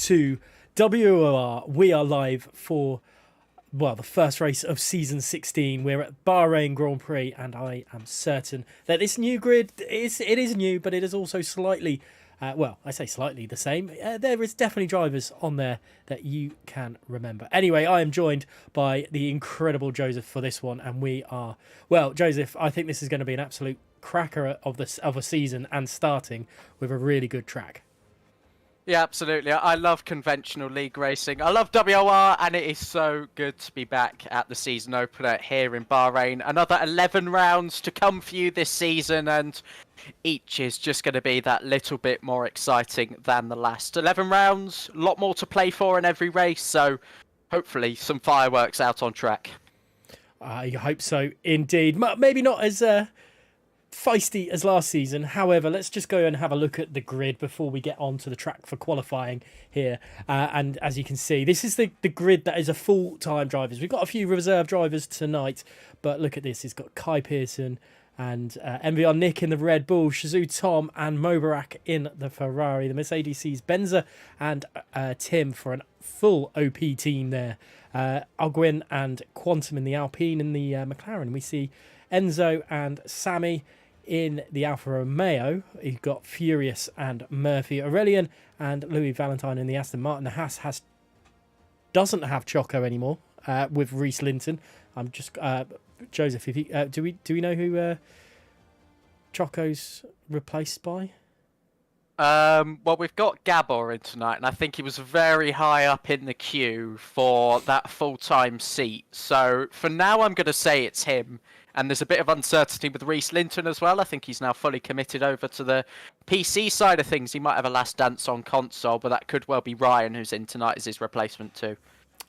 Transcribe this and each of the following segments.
to WOR. We are live for, well, the first race of season 16. We're at Bahrain Grand Prix, and I am certain that this new grid it is new, but it is also slightly, well, I say slightly the same. There is definitely drivers on there that you can remember. Anyway, I am joined by the incredible Joseph for this one, and we are, well, Joseph, I think this is going to be an absolute cracker of a season, and starting with a really good track. Yeah, absolutely. I love conventional league racing. I love WOR, and it is so good to be back at the season opener here in Bahrain. Another 11 rounds to come for you this season, and each is just going to be that little bit more exciting than the last. 11 rounds, a lot more to play for in every race, so hopefully some fireworks out on track. I hope so, indeed. Maybe not as feisty as last season. However, let's just go and have a look at the grid before we get on to the track for qualifying here. And as you can see, this is the grid that is a full-time drivers. We've got a few reserve drivers tonight, but look at this. It's got Kai Pearson and MVR Nick in the Red Bull, Shazoo Tom and Mobarak in the Ferrari. The Mercedes sees Benza and Tim for a full OP team there. Alguin and Quantum in the Alpine. In the McLaren, we see Enzo and Sammy in the Alfa Romeo. You've got Furious and Murphy Aurelian and Louis Valentine in the Aston Martin. The Haas doesn't have Choco anymore with Reese Linton. I'm just Joseph. If you, do we know who Choco's replaced by? Well, we've got Gabor in tonight, and I think he was very high up in the queue for that full-time seat. So for now, I'm going to say it's him. And there's a bit of uncertainty with Reese Linton as well. I think he's now fully committed over to the PC side of things. He might have a last dance on console, but that could well be Ryan, who's in tonight, as his replacement too.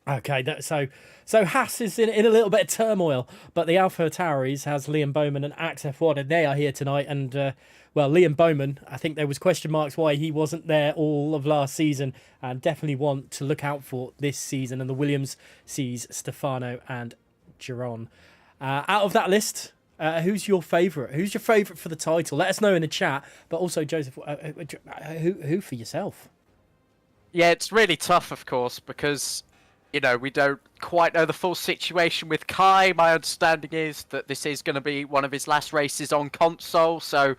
Okay, so Haas is in a little bit of turmoil, but the Alpha Tauris has Liam Bowman and Axe F1, and they are here tonight. And well, Liam Bowman, I think there was question marks why he wasn't there all of last season, and definitely one to look out for this season. And the Williams sees Stefano and Giron. Out of that list, who's your favourite? Who's your favourite for the title? Let us know in the chat. But also, Joseph, who for yourself? Yeah, it's really tough, of course, because, you know, we don't quite know the full situation with Kai. My understanding is that this is going to be one of his last races on console, so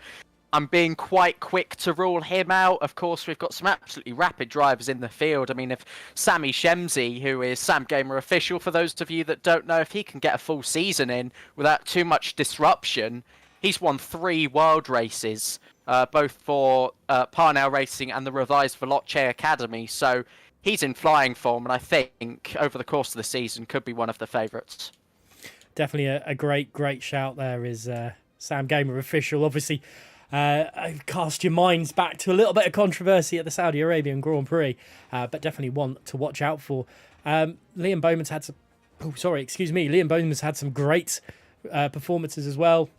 I'm being quite quick to rule him out. Of course, we've got some absolutely rapid drivers in the field. I mean, if Sammy Shemzi, who is Sam Gamer official, for those of you that don't know, if he can get a full season in without too much disruption, he's won 3 world races, both for Parnell Racing and the revised Veloce Academy. So he's in flying form, and I think over the course of the season could be one of the favourites. Definitely a great shout there is Sam Gamer official. Obviously, cast your minds back to a little bit of controversy at the Saudi Arabian Grand Prix, but definitely one to watch out for. Liam Bowman's had some. Liam Bowman's had some great performances as well.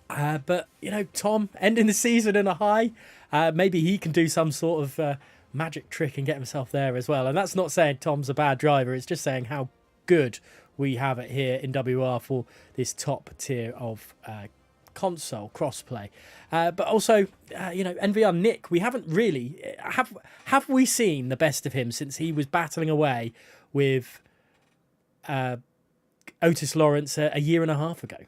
But you know, Tom ending the season in a high. Maybe he can do some sort of magic trick and get himself there as well. And that's not saying Tom's a bad driver. It's just saying how good we have it here in WR for this top tier of console crossplay, but also you know, NVR Nick, we haven't really have we seen the best of him since he was battling away with Otis Lawrence a year and a half ago.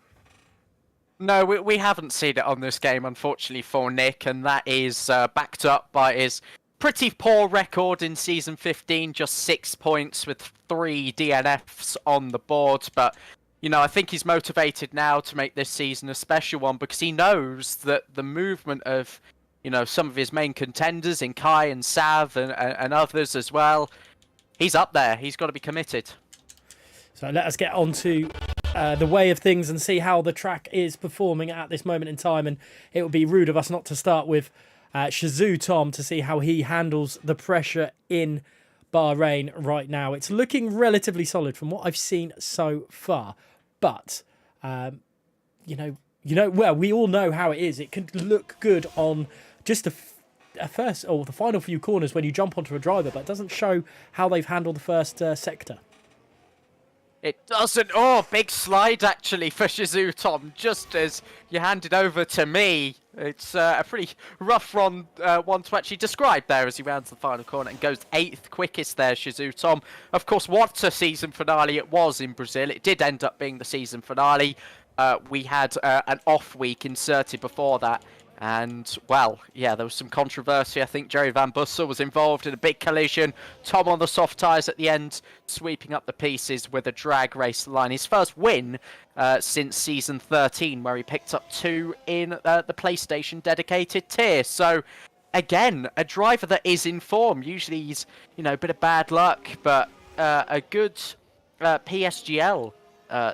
No, we haven't seen it on this game, unfortunately, for Nick, and that is backed up by his pretty poor record in season 15, just 6 points with 3 DNFs on the board. But you know, I think he's motivated now to make this season a special one, because he knows that the movement of, you know, some of his main contenders in Kai and Sav and others as well, he's up there. He's got to be committed. So let us get on to the way of things and see how the track is performing at this moment in time. And it would be rude of us not to start with Shazoo Tom to see how he handles the pressure in Bahrain right now. It's looking relatively solid from what I've seen so far, but you know, well, we all know how it is. It can look good on just a first or the final few corners when you jump onto a driver, but it doesn't show how they've handled the first sector. It doesn't. Oh, big slide actually for Shizou Tom, just as you handed over to me. It's a pretty rough one to actually describe there as he rounds the final corner and goes 8th quickest there, Shizou Tom. Of course, what a season finale it was in Brazil. It did end up being the season finale. We had an off week inserted before that. And, well, yeah, there was some controversy. I think Jerry Van Bussel was involved in a big collision. Tom on the soft tyres at the end, sweeping up the pieces with a drag race line. His first win since season 13, where he picked up 2 in the PlayStation dedicated tier. So, again, a driver that is in form. Usually he's, a bit of bad luck, but a good PSGL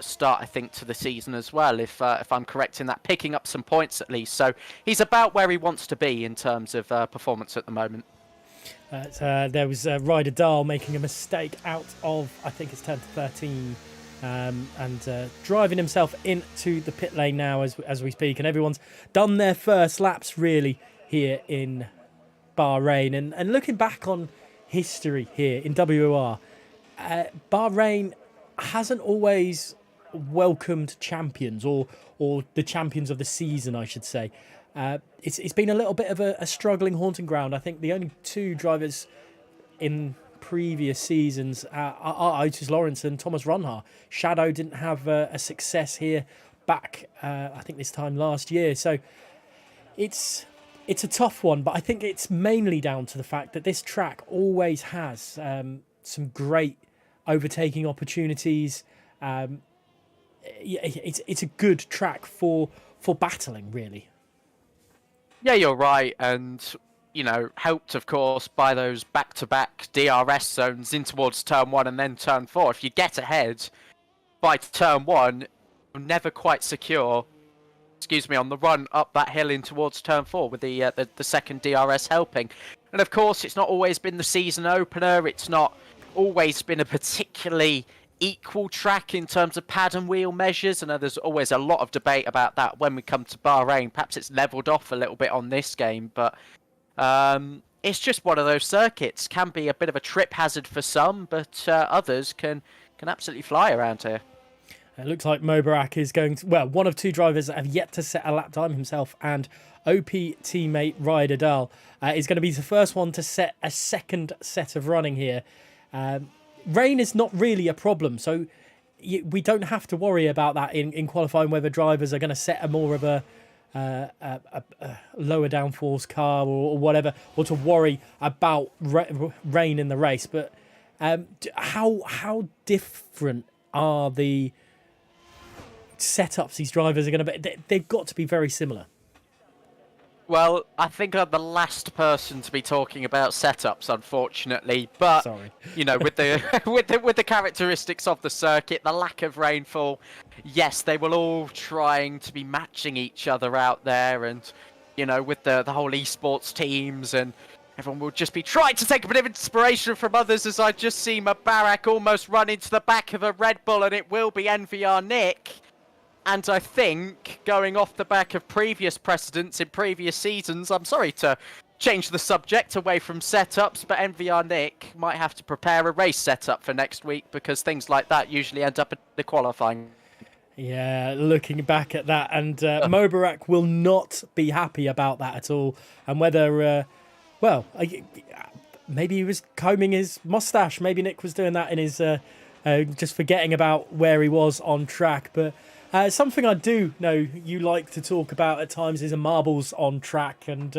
start, I think, to the season as well, if I'm correct in that, picking up some points at least. So he's about where he wants to be in terms of performance at the moment. There was Ryder Dahl making a mistake out of, I think it's turn 13, and driving himself into the pit lane now as we speak, and everyone's done their first laps really here in Bahrain. And looking back on history here in WOR, Bahrain hasn't always welcomed champions or the champions of the season, I should say. It's been a little bit of a struggling haunting ground. I think the only 2 drivers in previous seasons are Otis Lawrence and Thomas Runhar. Shadow didn't have a success here back, I think this time last year. So it's a tough one, but I think it's mainly down to the fact that this track always has some great overtaking opportunities. It's a good track for battling, really. Yeah, you're right, and helped of course by those back-to-back DRS zones in towards turn 1 and then turn 4. If you get ahead by turn 1, you're never quite secure. On the run up that hill in towards turn 4 with the second DRS helping. And of course, it's not always been the season opener. It's not always been a particularly equal track in terms of pad and wheel measures. I know there's always a lot of debate about that when we come to Bahrain. Perhaps it's leveled off a little bit on this game, but it's just one of those circuits. Can be a bit of a trip hazard for some, but others can absolutely fly around here. It looks like Mobarak is going to, well, one of 2 drivers that have yet to set a lap time, himself and OP teammate Ryder Dahl, is going to be the first one to set a second set of running here. Rain is not really a problem, so we don't have to worry about that in qualifying, whether drivers are going to set a more of a lower downforce car or whatever, or to worry about rain in the race. But how different are the setups these drivers are going to be? They've got to be very similar. Well, I think I'm the last person to be talking about setups, unfortunately. But sorry, with the with the characteristics of the circuit, the lack of rainfall, yes, they will all trying to be matching each other out there, and with the whole esports teams, and everyone will just be trying to take a bit of inspiration from others. As I just see Mubarak almost run into the back of a Red Bull, and it will be NVR Nick. And I think, going off the back of previous precedents in previous seasons, I'm sorry to change the subject away from setups, but NVR Nick might have to prepare a race setup for next week, because things like that usually end up in the qualifying. Yeah, looking back at that, and Mobarak will not be happy about that at all. And whether, maybe he was combing his mustache. Maybe Nick was doing that in his, just forgetting about where he was on track. But something I do know you like to talk about at times is a marbles on track, and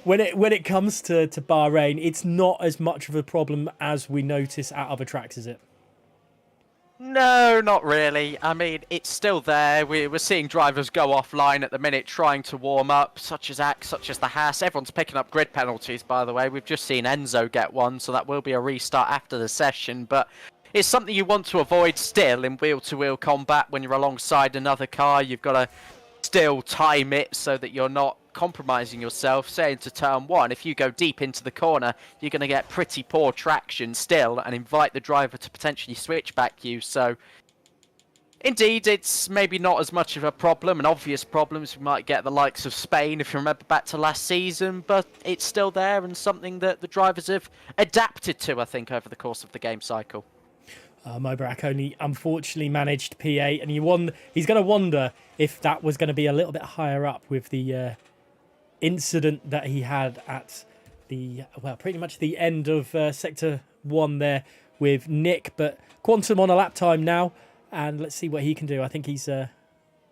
when it comes to Bahrain, it's not as much of a problem as we notice at other tracks, is it? No, not really. I mean, it's still there. We're seeing drivers go offline at the minute trying to warm up, such as Axe, such as the Haas. Everyone's picking up grid penalties, by the way. We've just seen Enzo get one, so that will be a restart after the session. But it's something you want to avoid still in wheel-to-wheel combat. When you're alongside another car, you've got to still time it so that you're not compromising yourself. Say into turn 1, if you go deep into the corner, you're going to get pretty poor traction still and invite the driver to potentially switch back you. So indeed, it's maybe not as much of a problem, an obvious problem as we might get the likes of Spain, if you remember back to last season, but it's still there and something that the drivers have adapted to, I think, over the course of the game cycle. Mobarak only unfortunately managed P8, and he's going to wonder if that was going to be a little bit higher up with the incident that he had at pretty much the end of Sector 1 there with Nick. But Quantum on a lap time now, and let's see what he can do. I think he's...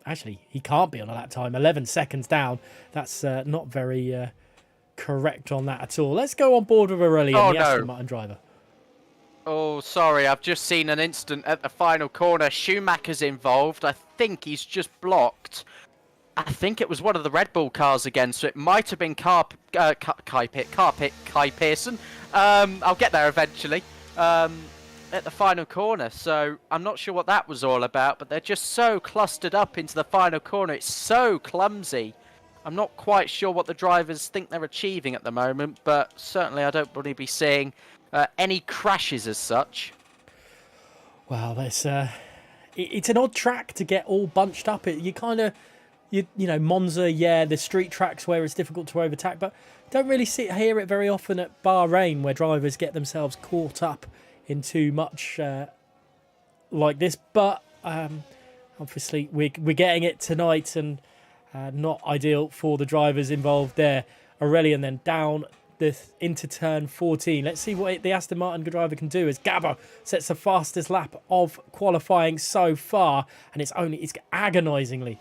Actually, he can't be on a lap time. 11 seconds down. That's not very correct on that at all. Let's go on board with Aurelian, the Aston Martin driver. Oh, sorry. I've just seen an incident at the final corner. Schumacher's involved. I think he's just blocked. I think it was one of the Red Bull cars again, so it might have been Kai Pearson. I'll get there eventually. At the final corner, so I'm not sure what that was all about, but they're just so clustered up into the final corner. It's so clumsy. I'm not quite sure what the drivers think they're achieving at the moment, but certainly I don't want to be seeing any crashes as such. Wow, that's it's an odd track to get all bunched up. You know, Monza, the street tracks where it's difficult to overtake, but don't really hear it very often at Bahrain, where drivers get themselves caught up in too much like this. But obviously we're getting it tonight, and not ideal for the drivers involved there. Aurelian then down into turn 14. Let's see what the Aston Martin driver can do as Gabo sets the fastest lap of qualifying so far, and it's agonisingly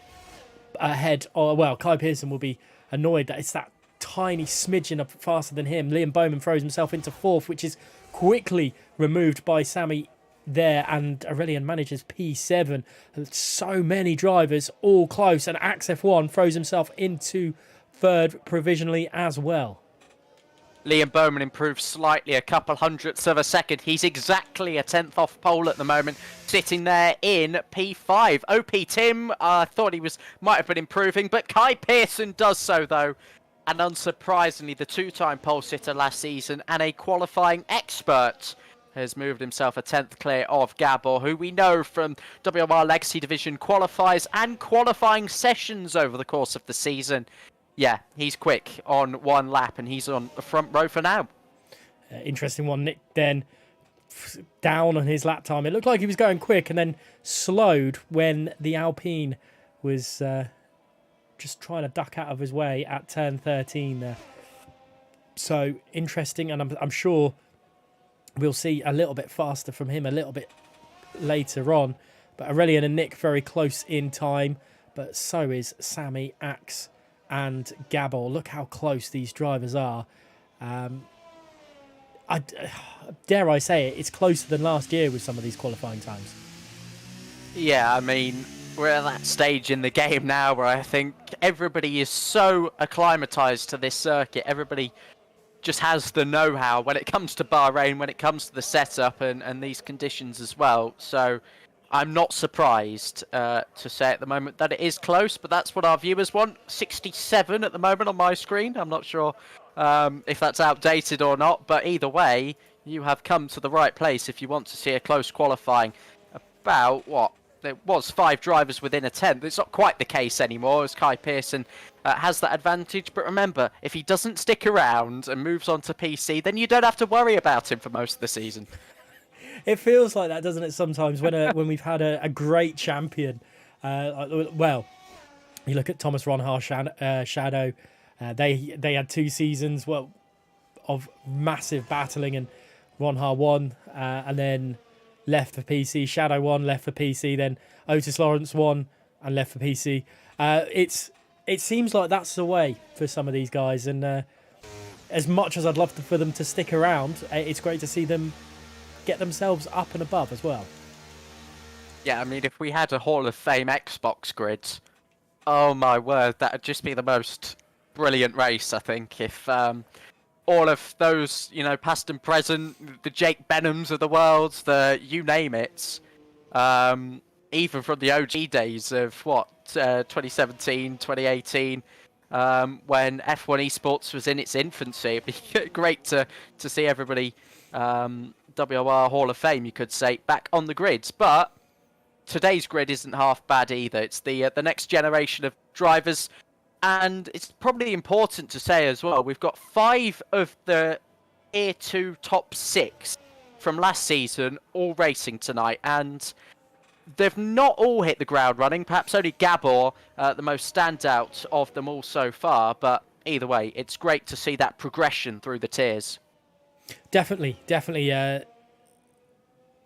ahead. Kai Pearson will be annoyed that it's that tiny smidgen up faster than him. Liam Bowman throws himself into fourth, which is quickly removed by Sammy there, and Aurelian manages P7. So many drivers all close, and Axe F1 throws himself into third provisionally as well. Liam Bowman improves slightly, a couple hundredths of a second. He's exactly a tenth off pole at the moment, sitting there in P5. OP Tim, I thought he might have been improving, but Kai Pearson does so though. And unsurprisingly, the two-time pole sitter last season and a qualifying expert has moved himself a 10th clear of Gabor, who we know from WOR Legacy Division qualifiers and qualifying sessions over the course of the season. Yeah, he's quick on one lap, and he's on the front row for now. Interesting one. Nick then down on his lap time. It looked like he was going quick and then slowed when the Alpine was just trying to duck out of his way at turn 13 there. So interesting, and I'm sure we'll see a little bit faster from him a little bit later on. But Aurelian and Nick very close in time, but so is Sammy, Axe and Gabor. Look how close these drivers are. Dare I say it, it's closer than last year with some of these qualifying times. Yeah, I mean, we're at that stage in the game now where I think everybody is so acclimatized to this circuit. Everybody just has the know-how when it comes to Bahrain, when it comes to the setup and these conditions as well. So I'm not surprised to say at the moment that it is close, but that's what our viewers want. 67 at the moment on my screen. I'm not sure if that's outdated or not, but either way, you have come to the right place if you want to see a close qualifying. About, there was 5 drivers within a 10th. It's not quite the case anymore, as Kai Pearson has that advantage. But remember, if he doesn't stick around and moves on to PC, then you don't have to worry about him for most of the season. It feels like that, doesn't it, sometimes when we've had a great champion. Well, you look at Thomas Ronhar Shadow. They had 2 seasons of massive battling, and Ronhar won and then left for PC. Shadow won, left for PC. Then Otis Lawrence won and left for PC. It seems like that's the way for some of these guys. And as much as I'd love for them to stick around, it's great to see them get themselves up and above as well. Yeah, I mean, if we had a Hall of Fame Xbox grid, oh my word, that would just be the most brilliant race, I think. If all of those, past and present, the Jake Benhams of the world, you name it, even from the OG days of 2017, 2018, when F1 Esports was in its infancy, it'd be great to see everybody, WOR Hall of Fame, you could say, back on the grids. But today's grid isn't half bad either. It's the next generation of drivers. And it's probably important to say as well, we've got 5 of the Tier 2 top 6 from last season all racing tonight, and they've not all hit the ground running. Perhaps only Gabor, the most standout of them all so far. But either way, it's great to see that progression through the tiers. Definitely.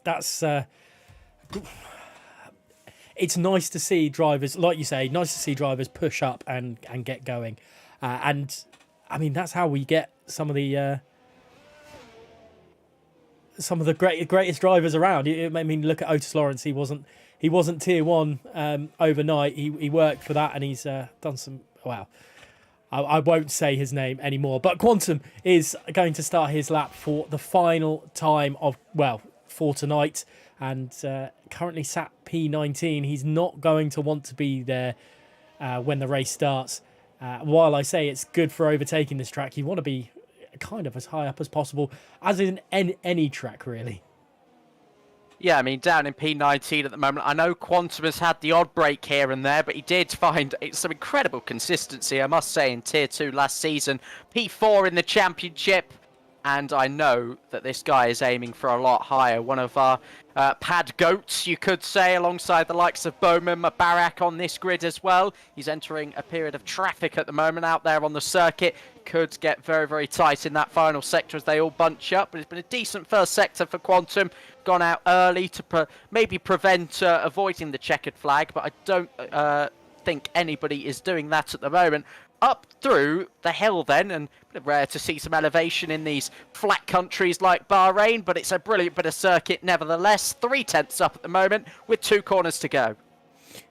That's it's nice to see drivers, like you say, nice to see drivers push up and get going. And I mean, that's how we get some of the greatest drivers around. I mean, look at Otis Lawrence. He wasn't tier 1 overnight. He worked for that, and he's done some. Wow, I won't say his name anymore. But Quantum is going to start his lap for the final time for tonight, and currently sat P19. He's not going to want to be there when the race starts. While I say it's good for overtaking this track, you want to be kind of as high up as possible, as in any track, really. Yeah, I mean, down in P19 at the moment. I know Quantum has had the odd break here and there, but he did find some incredible consistency, I must say, in Tier 2 last season. P4 in the championship. And I know that this guy is aiming for a lot higher. One of our pad goats, you could say, alongside the likes of Bowman, Mubarak on this grid as well. He's entering a period of traffic at the moment out there on the circuit. Could get very, very tight in that final sector as they all bunch up. But it's been a decent first sector for Quantum. Gone out early to maybe prevent avoiding the checkered flag. But I don't think anybody is doing that at the moment. Up through the hill then, and rare to see some elevation in these flat countries like Bahrain, but it's a brilliant bit of circuit nevertheless. 3/10 up at the moment with 2 corners to go.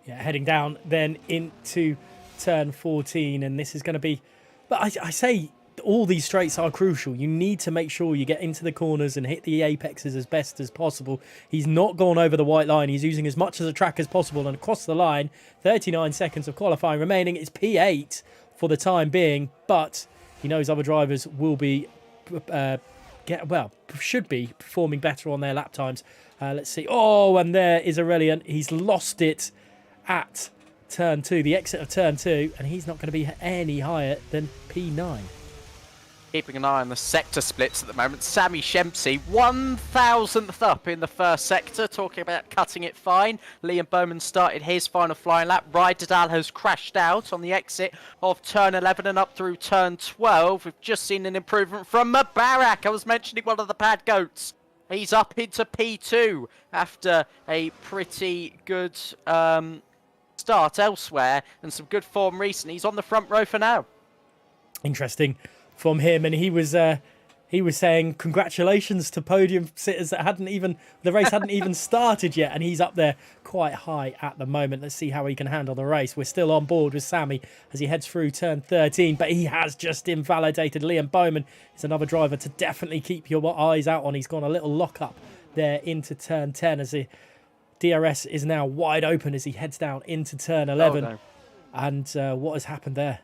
Yeah, heading down then into turn 14, and this is going to be... But I say all these straights are crucial. You need to make sure you get into the corners and hit the apexes as best as possible. He's not gone over the white line. He's using as much of the track as possible, and across the line, 39 seconds of qualifying remaining. It's P8 for the time being, but he knows other drivers will be should be performing better on their lap times. Let's see. Oh, and there is Aurelian. He's lost it at turn 2, the exit of turn 2, and he's not going to be any higher than P9. Keeping an eye on the sector splits at the moment. Sami Shempsey, 1,000th up in the first sector, talking about cutting it fine. Liam Bowman started his final flying lap. Rydadal has crashed out on the exit of turn 11 and up through turn 12. We've just seen an improvement from Mubarak. I was mentioning one of the pad goats. He's up into P2 after a pretty good start elsewhere and some good form recently. He's on the front row for now. Interesting from him, and he was saying congratulations to podium sitters that the race hadn't even started yet, and he's up there quite high at the moment. Let's see how he can handle the race. We're still on board with Sammy as he heads through turn 13, but he has just invalidated Liam Bowman. He's another driver to definitely keep your eyes out on. He's gone a little lock up there into turn 10 as the DRS is now wide open as he heads down into turn 11. Oh, no. And what has happened there?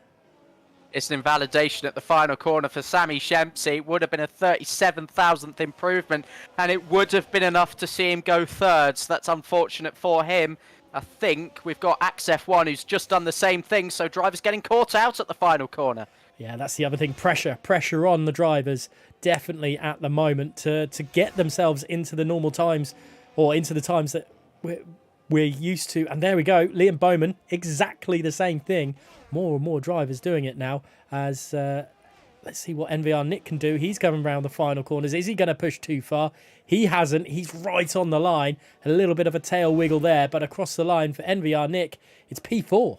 It's an invalidation at the final corner for Sami Shempsey. It would have been a 37,000th improvement, and it would have been enough to see him go third. So that's unfortunate for him. I think we've got Axe F1 who's just done the same thing, so drivers getting caught out at the final corner. Yeah, that's the other thing. Pressure on the drivers definitely at the moment to get themselves into the normal times, or into the times that we're used to. And there we go, Liam Bowman, exactly the same thing. More and more drivers doing it now as let's see what NVR Nick can do. He's going around the final corners. Is he going to push too far? He hasn't. He's right on the line. A little bit of a tail wiggle there, but across the line for NVR Nick, it's P4.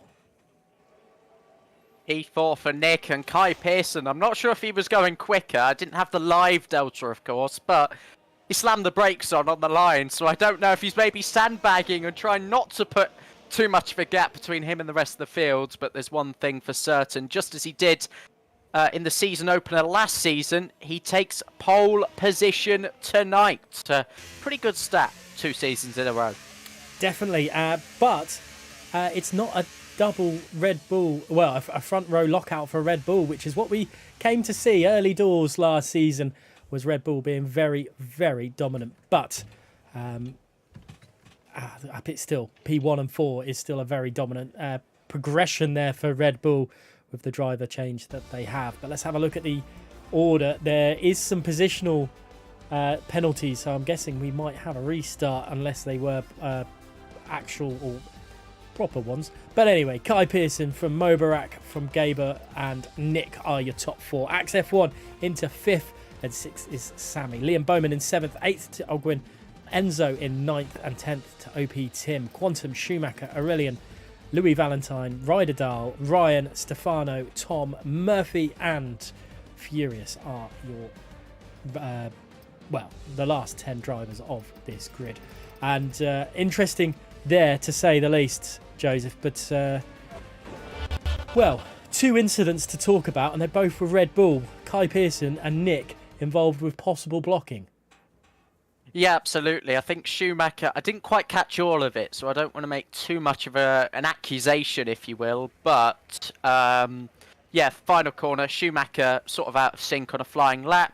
P4 for Nick and Kai Pearson. I'm not sure if he was going quicker. I didn't have the live delta, of course, but he slammed the brakes on the line, so I don't know if he's maybe sandbagging and trying not to put too much of a gap between him and the rest of the field. But there's one thing for certain, just as he did in the season opener last season, he takes pole position tonight. Pretty good stat, 2 seasons in a row. Definitely, but it's not a double Red Bull, well, a front row lockout for Red Bull, which is what we came to see early doors last season, was Red Bull being very, very dominant. But still, P1 and 4 is still a very dominant progression there for Red Bull with the driver change that they have. But let's have a look at the order. There is some positional penalties, so I'm guessing we might have a restart unless they were actual or proper ones. But anyway, Kai Pearson from Mobarak, from Gaber and Nick are your top 4. Axe F1 into 5th, and 6th is Sammy. Liam Bowman in 7th, 8th to Ogwyn. Enzo in 9th and 10th to OP Tim. Quantum, Schumacher, Aurelian, Louis Valentine, Ryder Dahl, Ryan, Stefano, Tom, Murphy and Furious are your the last 10 drivers of this grid. And interesting there, to say the least, Joseph. But, 2 incidents to talk about, and they're both with Red Bull. Kai Pearson and Nick involved with possible blocking. Yeah, absolutely. I think Schumacher, I didn't quite catch all of it, so I don't want to make too much of an accusation, if you will. But, final corner, Schumacher sort of out of sync on a flying lap.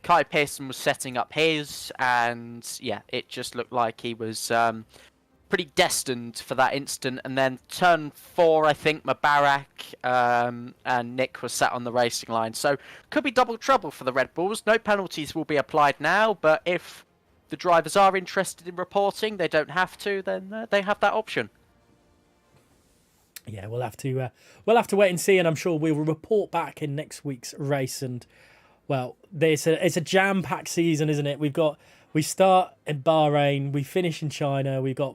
Kai Pearson was setting up his, and yeah, it just looked like he was pretty destined for that instant. And then turn 4, I think, Mubarak and Nick was sat on the racing line. So could be double trouble for the Red Bulls. No penalties will be applied now, but if the drivers are interested in reporting, they don't have to, then they have that option. Yeah, we'll have to wait and see, and I'm sure we will report back in next week's race. And well, it's a jam-packed season, isn't it? We start in Bahrain, we finish in China, we've got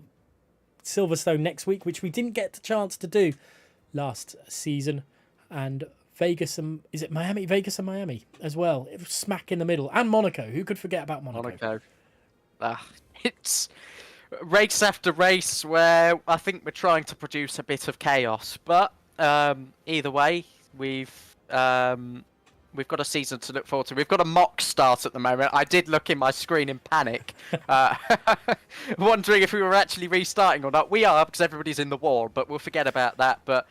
Silverstone next week, which we didn't get the chance to do last season, and Vegas and is it Miami? Vegas and Miami as well. It was smack in the middle, and Monaco. Who could forget about Monaco? It's race after race where I think we're trying to produce a bit of chaos. But either way, we've got a season to look forward to. We've got a mock start at the moment. I did look in my screen in panic, wondering if we were actually restarting or not. We are, because everybody's in the WOR, but we'll forget about that. But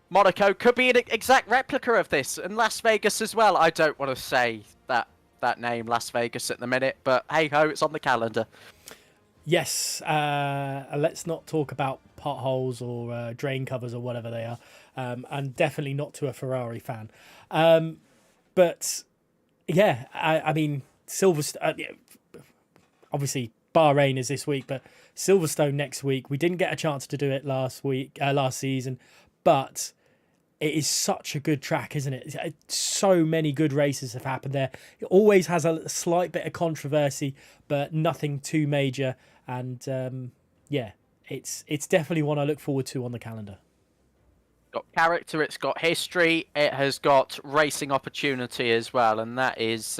Monaco could be an exact replica of this, and Las Vegas as well. I don't want to say that name, Las Vegas, at the minute, but hey ho, it's on the calendar. Yes, let's not talk about potholes or drain covers or whatever they are, and definitely not to a Ferrari fan. But yeah, I mean, Silverstone, obviously Bahrain is this week, but Silverstone next week. We didn't get a chance to do it last season, but it is such a good track, isn't it? So many good races have happened there. It always has a slight bit of controversy, but nothing too major. And it's definitely one I look forward to on the calendar. Got character, it's got history, it has got racing opportunity as well, and that is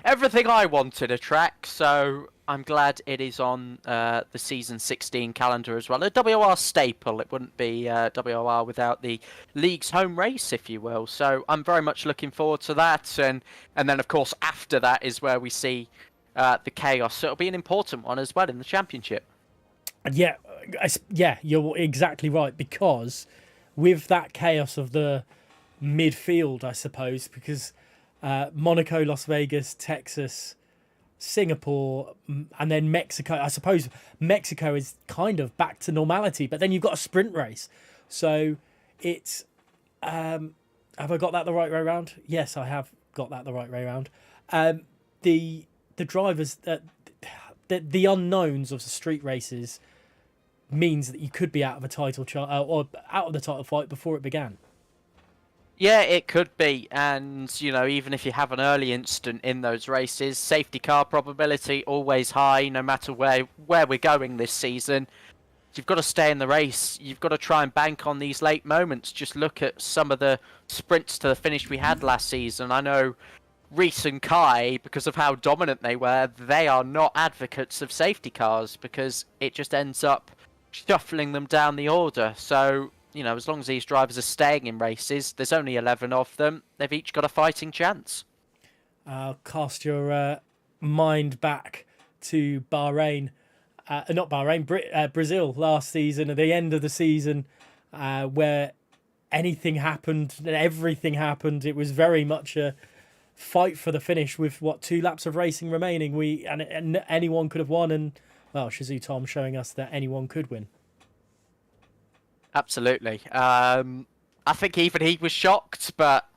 everything I wanted a track. So I'm glad it is on the season 16 calendar as well. A WOR staple. It wouldn't be WOR without the league's home race, if you will. So I'm very much looking forward to that. And then, of course, after that is where we see the chaos. So it'll be an important one as well in the championship. Yeah, you're exactly right, because with that chaos of the midfield, I suppose, because Monaco, Las Vegas, Texas, Singapore, and then Mexico. I suppose Mexico is kind of back to normality, but then you've got a sprint race. So it's have I got that the right way around? Yes, I have got that the right way around. The drivers, the unknowns of the street races means that you could be out of a title or out of the title fight before it began. Yeah, it could be, and even if you have an early instant in those races, safety car probability always high, no matter where we're going this season. You've got to stay in the race. You've got to try and bank on these late moments. Just look at some of the sprints to the finish we had last season. I know Reese and Kai, because of how dominant they were, they are not advocates of safety cars because it just ends up shuffling them down the order. So as long as these drivers are staying in races, there's only 11 of them, they've each got a fighting chance. Cast your mind back to Bahrain, Brazil last season, at the end of the season, where anything happened and everything happened. It was very much a fight for the finish with 2 laps of racing remaining. And anyone could have won, and Shazoo Tom showing us that anyone could win. Absolutely. I think even he was shocked, but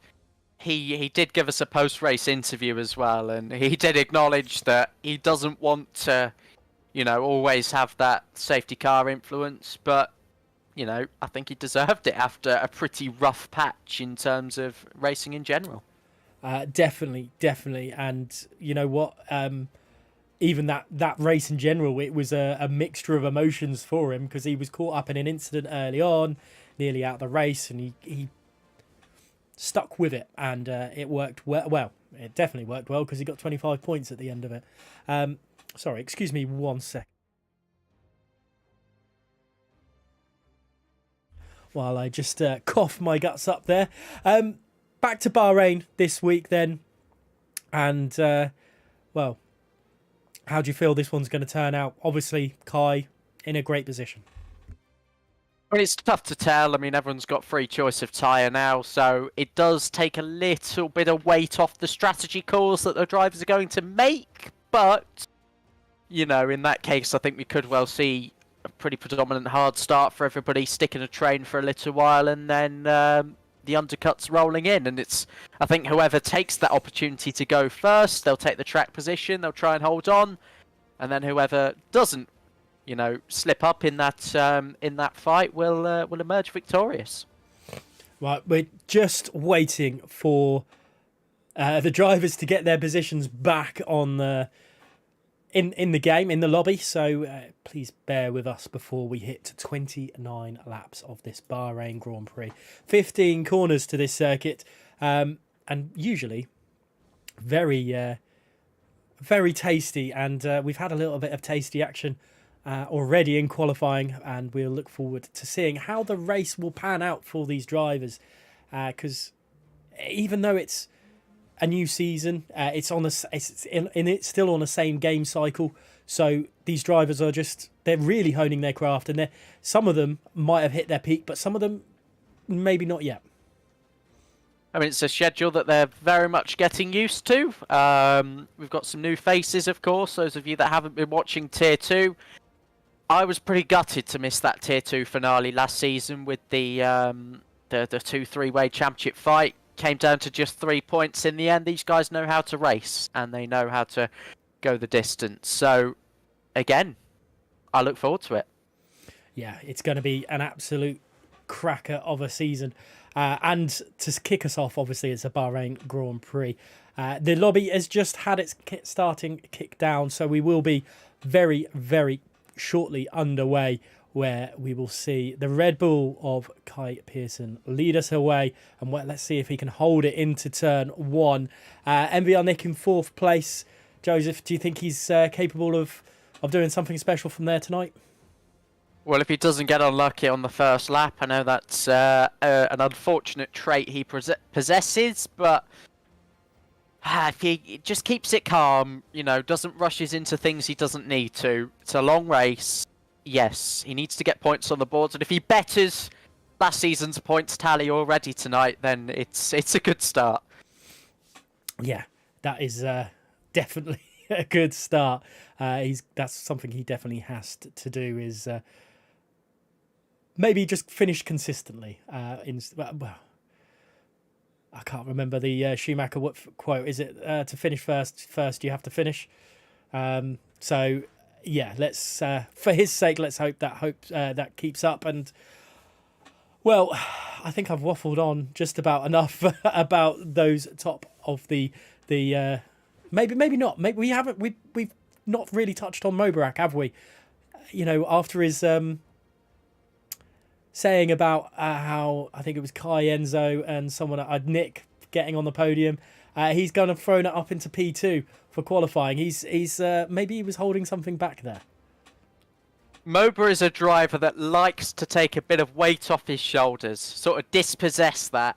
he did give us a post-race interview as well, and he did acknowledge that he doesn't want to, always have that safety car influence, but, I think he deserved it after a pretty rough patch in terms of racing in general. Definitely. And you know what? Even that race in general, it was a mixture of emotions for him, because he was caught up in an incident early on, nearly out of the race, and he stuck with it, and it worked well. It definitely worked well, because he got 25 points at the end of it. Sorry, excuse me 1 sec. While I just cough my guts up there. Back to Bahrain this week then. And, well, how do you feel this one's going to turn out? Obviously, Kai in a great position. Well, it's tough to tell. I mean, everyone's got free choice of tyre now, so it does take a little bit of weight off the strategy calls that the drivers are going to make. But, in that case, I think we could well see a pretty predominant hard start for everybody, sticking a train for a little while, and then the undercuts rolling in. And I think whoever takes that opportunity to go first, they'll take the track position, they'll try and hold on, and then whoever doesn't, slip up in that fight will emerge victorious. Right, we're just waiting for the drivers to get their positions back on the in the game, in the lobby. So please bear with us before we hit 29 laps of this Bahrain Grand Prix. 15 corners to this circuit, and usually very tasty. And we've had a little bit of tasty action already in qualifying, and we'll look forward to seeing how the race will pan out for these drivers, because even though it's a new season, it's still on the same game cycle, so these drivers they're really honing their craft, and some of them might have hit their peak, but some of them maybe not yet. I mean, it's a schedule that they're very much getting used to. We've got some new faces, of course. Those of you that haven't been watching Tier 2, I was pretty gutted to miss that Tier 2 finale last season with the 2-3-way championship fight. Came down to just 3 points in the end. These guys know how to race, and they know how to go the distance. So, again, I look forward to it. Yeah, it's going to be an absolute cracker of a season. And to kick us off, obviously, it's a Bahrain Grand Prix. The lobby has just had its starting kick down, so we will be very, very shortly underway, where we will see the Red Bull of Kai Pearson lead us away. And let's see if he can hold it into turn one. MVR Nick in 4th place. Joseph, do you think he's capable of doing something special from there tonight? Well, if he doesn't get unlucky on the first lap, I know that's an unfortunate trait he possesses, but if he just keeps it calm, doesn't rushes into things he doesn't need to. It's a long race. Yes, he needs to get points on the boards, and if he betters last season's points tally already tonight, then it's a good start. Yeah, that is definitely a good start. That's something he definitely has to do, is maybe just finish consistently. Well, I can't remember the Schumacher quote. Is it to finish first you have to finish? So yeah, let's for his sake, let's hope that keeps up. And well, I think I've waffled on just about enough about those top of the maybe not. Maybe we haven't. We've not really touched on Mobarak, have we? After his saying about how, I think it was Kai, Enzo, and someone, Nick, getting on the podium, he's gonna thrown it up into P2 for qualifying. He's maybe he was holding something back there. Moba is a driver that likes to take a bit of weight off his shoulders, sort of dispossess that,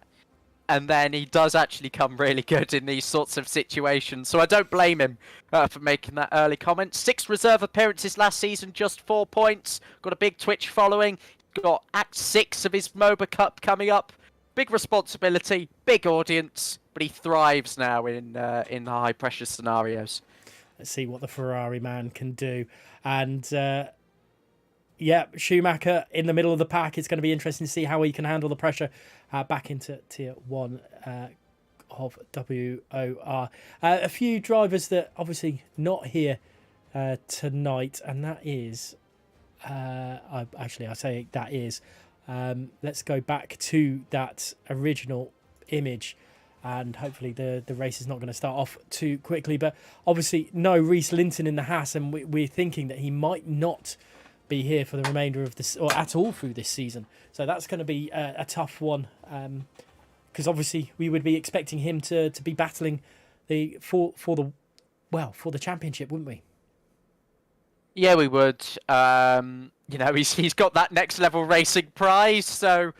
and then he does actually come really good in these sorts of situations. So I don't blame him for making that early comment. 6 reserve appearances last season, just 4 points. Got a big Twitch following. Got Act 6 of his Moba Cup coming up. Big responsibility, big audience, but he thrives now in high pressure scenarios. Let's see what the Ferrari man can do. And yeah, Schumacher in the middle of the pack. It's going to be interesting to see how he can handle the pressure back into Tier 1 of WOR. A few drivers that obviously not here tonight, and that is, let's go back to that original image, and hopefully the race is not going to start off too quickly. But obviously no Reese Linton in the Haas, and we're thinking that he might not be here for the remainder of this, or at all through this season. So that's going to be a tough one, because obviously we would be expecting him to be battling for the championship, wouldn't we? Yeah, we would. He's got that next level racing prize, so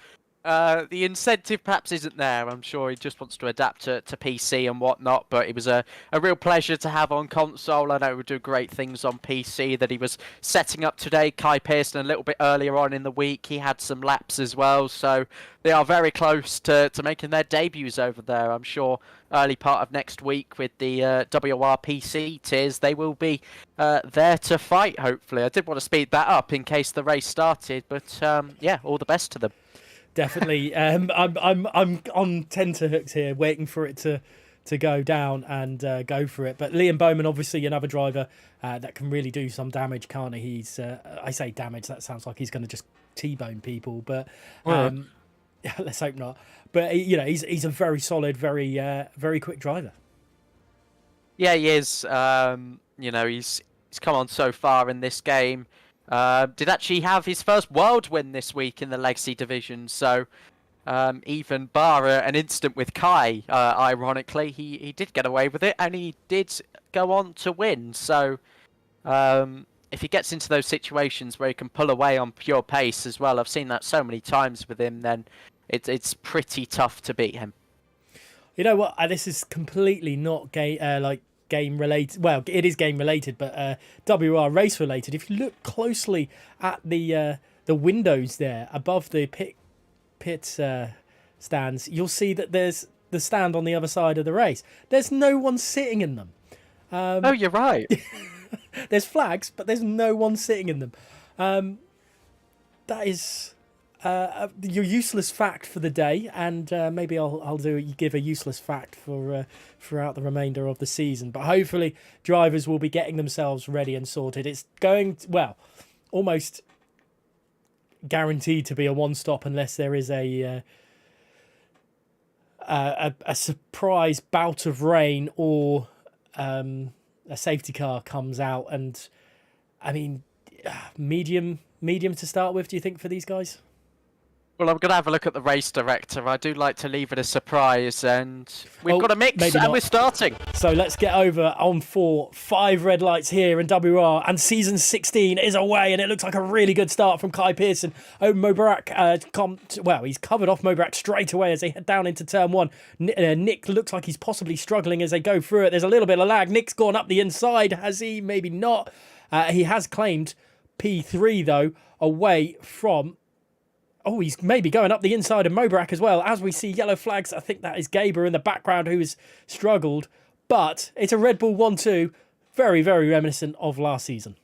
the incentive perhaps isn't there. I'm sure he just wants to adapt to PC and whatnot, but it was a real pleasure to have on console. I know he would do great things on PC that he was setting up today. Kai Pearson a little bit earlier on in the week, he had some laps as well, so they are very close to making their debuts over there. I'm sure early part of next week with the WR PC tiers, they will be there to fight, hopefully. I did want to speed that up in case the race started, but yeah, all the best to them. Definitely. I'm on tenterhooks here, waiting for it to go down and go for it. But Liam Bowman, obviously another driver that can really do some damage, can't he? He's I say damage, that sounds like he's going to just T-bone people, but let's hope not. But he's a very solid, very quick driver. Yeah, he is. He's come on so far in this game. Did actually have his first world win this week in the Legacy division, so even bar an incident with Kai, ironically, he did get away with it, and he did go on to win. So if he gets into those situations where he can pull away on pure pace as well, I've seen that so many times with him, then it's pretty tough to beat him. You know what? This is completely not game related. Well, it is game related, but WR race related. If you look closely at the windows there above the pit stands, you'll see that there's the stand on the other side of the race. There's no one sitting in them. Oh, you're right. There's flags, but there's no one sitting in them. That is your useless fact for the day, and maybe I'll give a useless fact for throughout the remainder of the season. But hopefully drivers will be getting themselves ready and sorted. It's going almost guaranteed to be a one-stop unless there is a surprise bout of rain or a safety car comes out. And I mean, medium to start with, do you think, for these guys? Well, I'm going to have a look at the race director. I do like to leave it a surprise, and we've got a mix, and we're starting. So let's get over on 5 red lights here in WR, and season 16 is away, and it looks like a really good start from Kai Pearson. Mobarak, he's covered off Mobarak straight away as they head down into turn 1. Nick looks like he's possibly struggling as they go through it. There's a little bit of lag. Nick's gone up the inside, has he? Maybe not. He has claimed P3, though, away from... Oh, he's maybe going up the inside of Mobarak as well. As we see yellow flags, I think that is Gaber in the background who has struggled. But it's a Red Bull 1-2, very, very reminiscent of last season.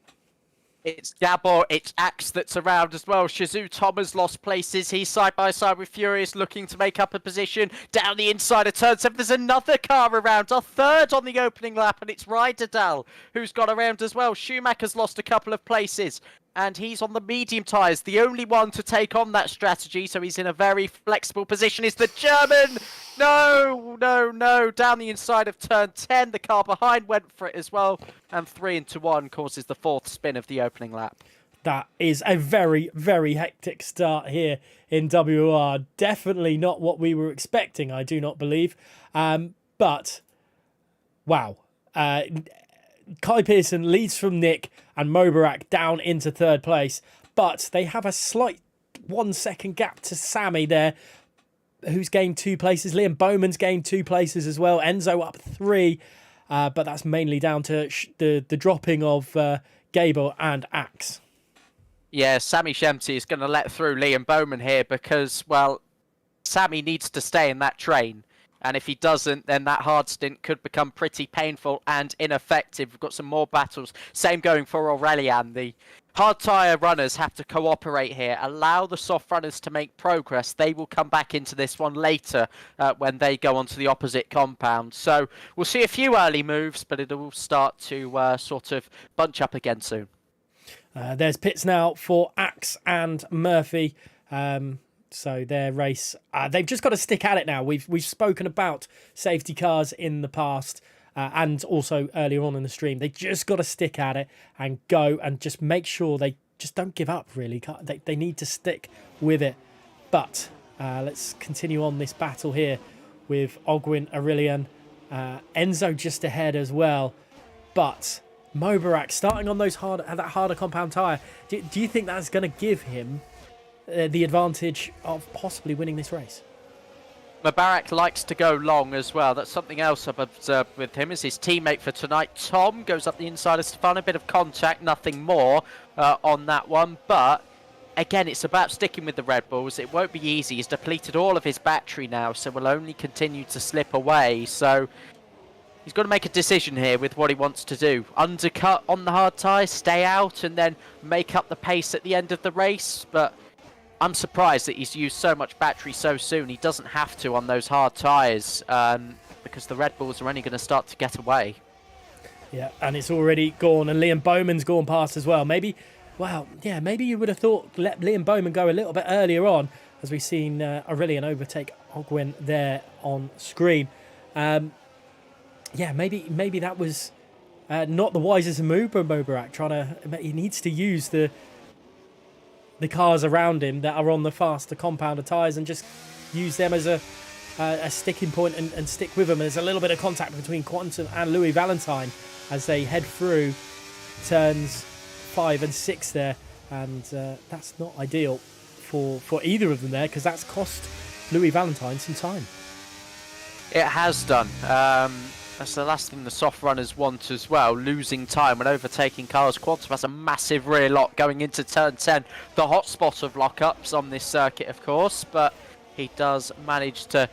It's Gabor, it's Axe that's around as well. Shazoo Thomas lost places. He's side by side with Furious, looking to make up a position down the inside of turn 7. There's another car around, a third on the opening lap, and it's Ryderdal who's got around as well. Schumacher's lost a couple of places, and he's on the medium tyres, the only one to take on that strategy, so he's in a very flexible position. Is the German? No, down the inside of turn 10. The car behind went for it as well, and 3-1 causes the 4th spin of the opening lap. That is a very, very hectic start here in WR. Definitely not what we were expecting, I do not believe. But, wow. Kai Pearson leads from Nick and Mobarak down into 3rd place. But they have a slight 1 second gap to Sammy there, who's gained 2 places. Liam Bowman's gained 2 places as well. Enzo up 3. But that's mainly down to the dropping of Gable and Axe. Yeah, Sammy Shemty is going to let through Liam Bowman here because, well, Sammy needs to stay in that train. And if he doesn't, then that hard stint could become pretty painful and ineffective. We've got some more battles. Same going for Aurelian. The hard tyre runners have to cooperate here. Allow the soft runners to make progress. They will come back into this one later when they go onto the opposite compound. So we'll see a few early moves, but it will start to sort of bunch up again soon. There's pits now for Axe and Murphy. So their race, they've just got to stick at it now. We've spoken about safety cars in the past and also earlier on in the stream. They just got to stick at it and go and just make sure they just don't give up, really. They need to stick with it. But let's continue on this battle here with Ogwin, Aurelian, Enzo just ahead as well. But Mobarak starting on that harder compound tyre. Do you think that's going to give him the advantage of possibly winning this race? Mubarak likes to go long as well. That's something else I've observed with him. Is his teammate for tonight, Tom, goes up the inside of Stefan. A bit of contact, nothing more on that one. But again, it's about sticking with the Red Bulls. It won't be easy. He's depleted all of his battery now, so will only continue to slip away. So he's got to make a decision here with what he wants to do. Undercut on the hard tyres, stay out, and then make up the pace at the end of the race. But I'm surprised that he's used so much battery so soon. He doesn't have to on those hard tyres because the Red Bulls are only going to start to get away. Yeah, and it's already gone, and Liam Bowman's gone past as well. Maybe you would have thought let Liam Bowman go a little bit earlier on, as we've seen Aurelian overtake Ogwin there on screen. Maybe that was not the wisest move by Mobarak. He needs to use the cars around him that are on the faster compounder tyres and just use them as a sticking point and stick with them. There's a little bit of contact between Quantum and Louis Valentine as they head through turns 5 and 6 there, and that's not ideal for either of them there, because that's cost Louis Valentine some time. It has done. That's the last thing the soft runners want as well, losing time when overtaking cars. Quantum has a massive rear lock going into turn 10, the hotspot of lockups on this circuit, of course, but he does manage to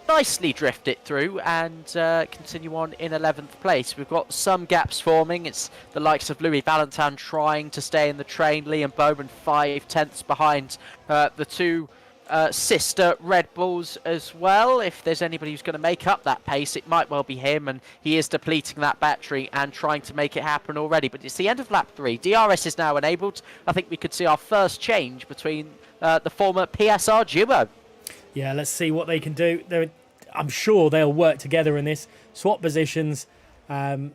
nicely drift it through and continue on in 11th place. We've got some gaps forming. It's the likes of Louis Valentine trying to stay in the train. Liam Bowman 5/10 behind the two sister Red Bulls as well. If there's anybody who's going to make up that pace, it might well be him, and he is depleting that battery and trying to make it happen already. But it's the end of lap 3. DRS is now enabled. I think we could see our first change between the former PSR duo. Yeah, let's see what they can do. I'm sure they'll work together in this, swap positions, and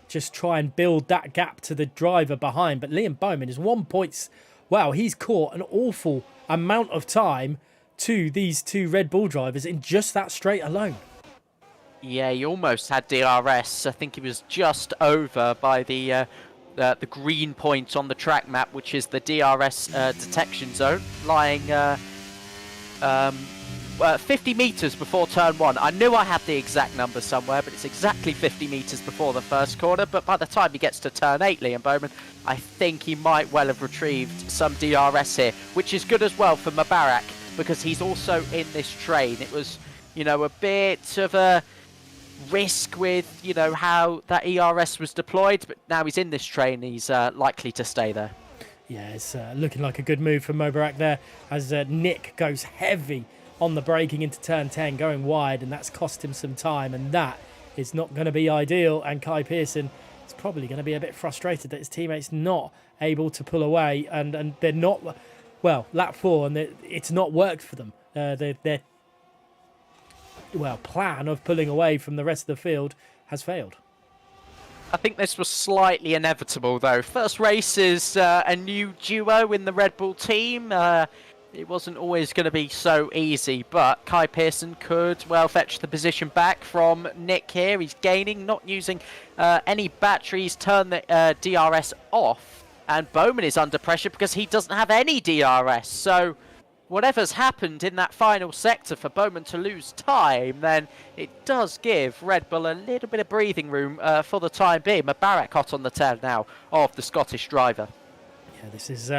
just try and build that gap to the driver behind. But Liam Bowman is 1 point. Wow, he's caught an awful amount of time to these two Red Bull drivers in just that straight alone. Yeah, he almost had DRS. I think he was just over by the green point on the track map, which is the DRS detection zone, lying 50 metres before turn 1. I knew I had the exact number somewhere, but it's exactly 50 metres before the first corner. But by the time he gets to turn 8, Liam Bowman, I think he might well have retrieved some DRS here, which is good as well for Mubarak, because he's also in this train. It was, a bit of a risk with, how that ERS was deployed, but now he's in this train, he's likely to stay there. Yeah, it's looking like a good move from Mobarak there, as Nick goes heavy on the braking into turn 10, going wide, and that's cost him some time, and that is not going to be ideal. And Kai Pearson is probably going to be a bit frustrated that his teammates not able to pull away, and they're not, lap 4, and it's not worked for them. Their plan of pulling away from the rest of the field has failed. I think this was slightly inevitable, though. First race is a new duo in the Red Bull team. It wasn't always going to be so easy, but Kai Pearson could fetch the position back from Nick here. He's gaining, not using any batteries, turn the DRS off, and Bowman is under pressure because he doesn't have any DRS. So whatever's happened in that final sector for Bowman to lose time, then it does give Red Bull a little bit of breathing room for the time being. Mubarak hot on the tail now of the Scottish driver. Yeah, this is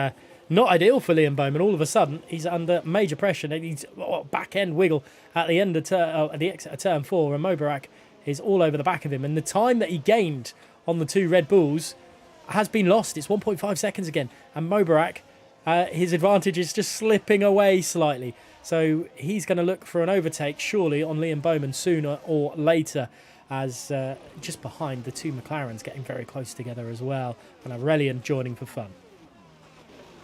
Not ideal for Liam Bowman. All of a sudden, he's under major pressure. He's back end wiggle at the end of at the exit of turn 4, and Mobarak is all over the back of him. And the time that he gained on the 2 Red Bulls has been lost. It's 1.5 seconds again, and Mobarak, his advantage is just slipping away slightly. So he's going to look for an overtake, surely, on Liam Bowman sooner or later, as just behind the 2 McLarens getting very close together as well, and Aurelian joining for fun.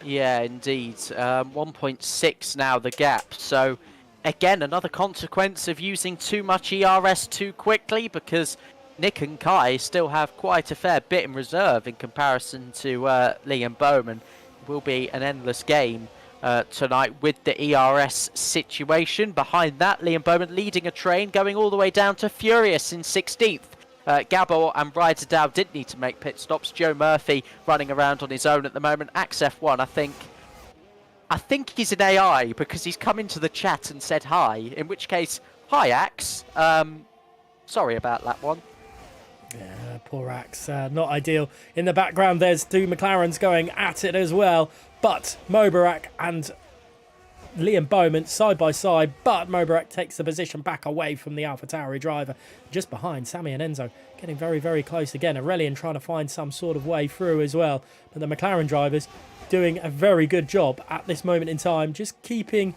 Yeah, indeed. 1.6 now, the gap. So, again, another consequence of using too much ERS too quickly, because Nick and Kai still have quite a fair bit in reserve in comparison to Liam Bowman. It will be an endless game tonight with the ERS situation. Behind that, Liam Bowman leading a train, going all the way down to Furious in 16th. Gabor and Ryderdow did need to make pit stops. Joe Murphy running around on his own at the moment. Axe F1, I think he's an AI because he's come into the chat and said hi. In which case, hi Axe. Sorry about that one. Yeah, poor Axe. Not ideal. In the background, there's 2 McLarens going at it as well. But Mobarak and Liam Bowman side by side, but Mobarak takes the position back away from the AlphaTauri driver. Just behind, Sammy and Enzo getting very, very close again. Aurelian trying to find some sort of way through as well. But the McLaren drivers doing a very good job at this moment in time, just keeping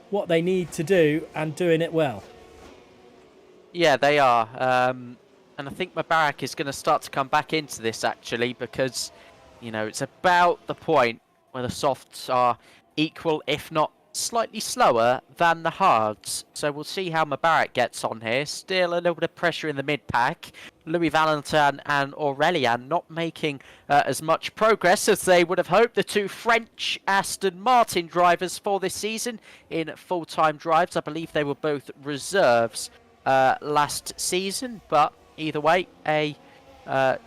what they need to do and doing it well. Yeah, they are. And I think Mobarak is going to start to come back into this, actually, because, you know, it's about the point where the softs are equal, if not slightly slower than the hards. So we'll see how Mobarak gets on here. Still a little bit of pressure in the mid-pack. Louis Valentin and Aurelian not making as much progress as they would have hoped. The 2 French Aston Martin drivers for this season in full-time drives. I believe they were both reserves last season, but either way, a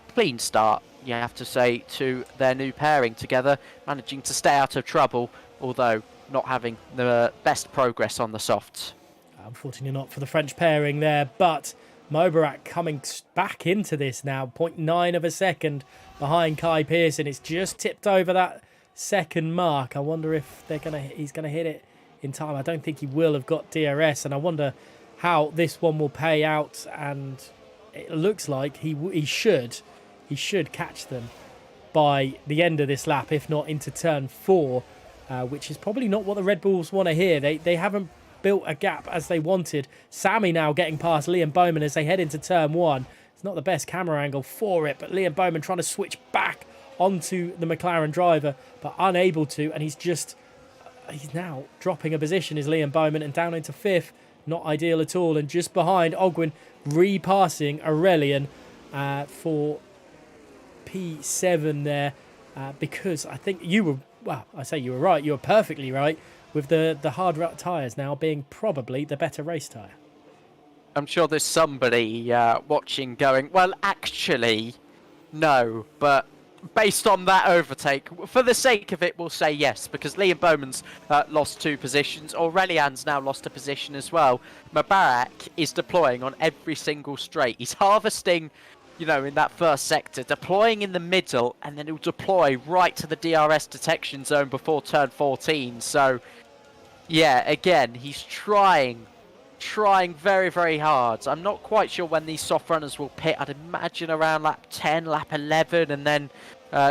clean start, you have to say, to their new pairing together, managing to stay out of trouble, although not having the best progress on the softs. Unfortunately not for the French pairing there, but Mobarak coming back into this now, 0.9 of a second behind Kai Pearson. It's just tipped over that second mark. I wonder if he's gonna hit it in time. I don't think he will have got DRS, and I wonder how this one will pay out. And it looks like he should catch them by the end of this lap, if not into turn 4. Which is probably not what the Red Bulls want to hear. They haven't built a gap as they wanted. Sammy now getting past Liam Bowman as they head into turn 1. It's not the best camera angle for it, but Liam Bowman trying to switch back onto the McLaren driver, but unable to, and he's now dropping a position, is Liam Bowman, and down into 5th. Not ideal at all, and just behind, Ogwin repassing Aurelian for P7 there, because I think you were... Well, I say you were right. You were perfectly right with the hard rut tyres now being probably the better race tyre. I'm sure there's somebody watching going, well, actually, no. But based on that overtake, for the sake of it, we'll say yes, because Liam Bowman's lost 2 positions. Aurelian's now lost a position as well. Mobarak is deploying on every single straight. He's harvesting, you know, in that first sector, deploying in the middle, and then he'll deploy right to the DRS detection zone before turn 14. So, yeah, again, he's trying very, very hard. I'm not quite sure when these soft runners will pit. I'd imagine around lap 10, lap 11, and then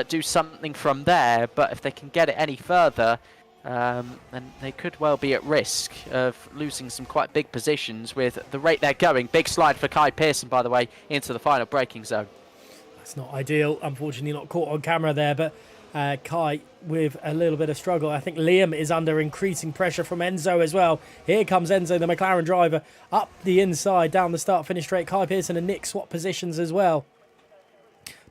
do something from there. But if they can get it any further, then they could well be at risk of losing some quite big positions with the rate they're going. Big slide for Kai Pearson, by the way, into the final braking zone. That's not ideal. Unfortunately not caught on camera there, but Kai with a little bit of struggle. I think Liam is under increasing pressure from Enzo as well. Here comes Enzo, the McLaren driver, up the inside, down the start-finish straight. Kai Pearson and Nick swap positions as well.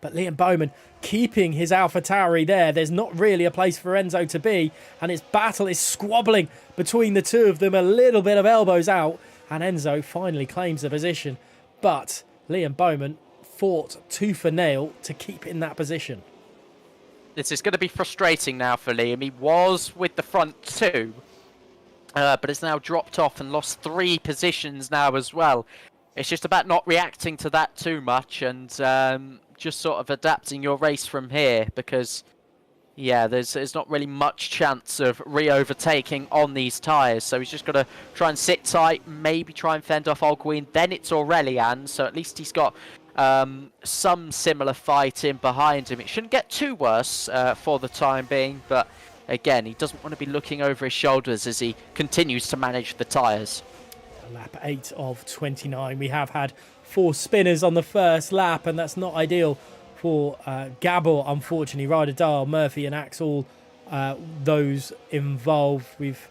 But Liam Bowman keeping his AlphaTauri there. There's not really a place for Enzo to be. And his battle is squabbling between the 2 of them. A little bit of elbows out. And Enzo finally claims the position. But Liam Bowman fought tooth and nail to keep in that position. This is going to be frustrating now for Liam. He was with the front 2. But has now dropped off and lost 3 positions now as well. It's just about not reacting to that too much and... just sort of adapting your race from here, because Yeah, there's not really much chance of re-overtaking on these tyres, so he's just got to try and sit tight, maybe try and fend off Alguin. Then it's Aurelian, so at least he's got some similar fighting behind him. It shouldn't get too worse for the time being, but again, he doesn't want to be looking over his shoulders as he continues to manage the tyres. Lap 8 of 29. We have had 4 spinners on the first lap, and that's not ideal for Gabor, unfortunately. Ryder Dahl, Murphy and Axel, those involved. We've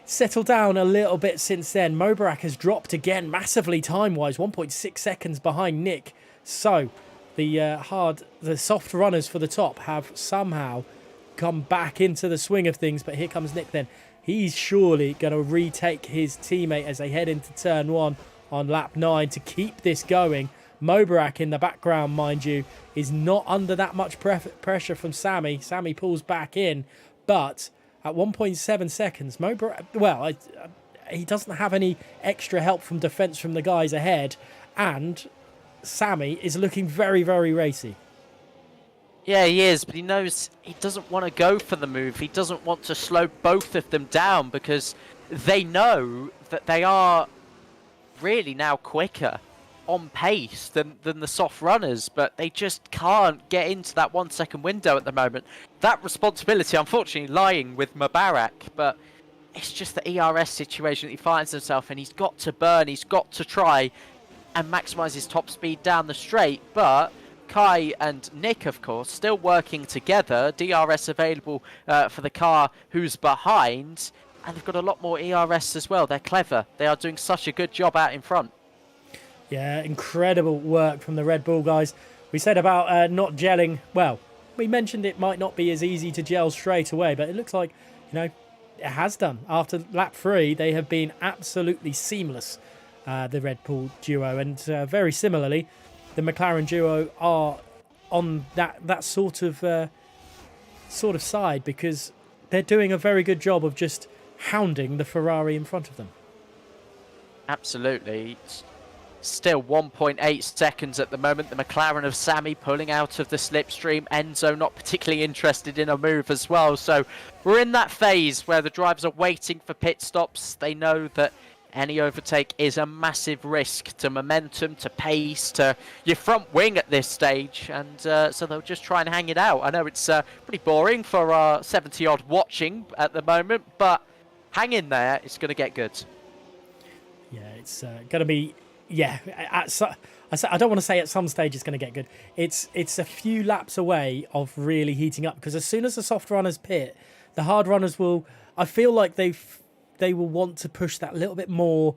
settled down a little bit since then. Mobarak has dropped again massively time-wise, 1.6 seconds behind Nick. So the soft runners for the top have somehow come back into the swing of things. But here comes Nick then. He's surely going to retake his teammate as they head into turn 1 on lap 9 to keep this going. Mobarak in the background, mind you, is not under that much pressure from Sammy. Sammy pulls back in, but at 1.7 seconds, Mobarak, well, he doesn't have any extra help from defence from the guys ahead, and Sammy is looking very, very racy. Yeah, he is, but he knows he doesn't want to go for the move. He doesn't want to slow both of them down because they know that they are really now quicker on pace than the soft runners, but they just can't get into that 1 second window at the moment. That responsibility, unfortunately, lying with Mubarak, but it's just the ERS situation that he finds himself in. He's got to burn, he's got to try and maximise his top speed down the straight, but Kai and Nick, of course, still working together. DRS available for the car who's behind, and they've got a lot more ERS as well. They're clever. They are doing such a good job out in front. Yeah, incredible work from the Red Bull guys. We said about not gelling. Well, we mentioned it might not be as easy to gel straight away, but it looks like, it has done. After lap 3, they have been absolutely seamless, the Red Bull duo. And very similarly, the McLaren duo are on that sort of side because they're doing a very good job of just hounding the Ferrari in front of them. Absolutely. Still 1.8 seconds at the moment. The McLaren of Sammy pulling out of the slipstream. Enzo not particularly interested in a move as well. So we're in that phase where the drivers are waiting for pit stops. They know that any overtake is a massive risk to momentum, to pace, to your front wing at this stage. And so they'll just try and hang it out. I know it's pretty boring for our 70-odd watching at the moment, but hang in there. It's going to get good. Yeah, it's going to be... Yeah, I don't want to say at some stage it's going to get good. It's a few laps away of really heating up because as soon as the soft runners pit, the hard runners will... I feel like they will want to push that a little bit more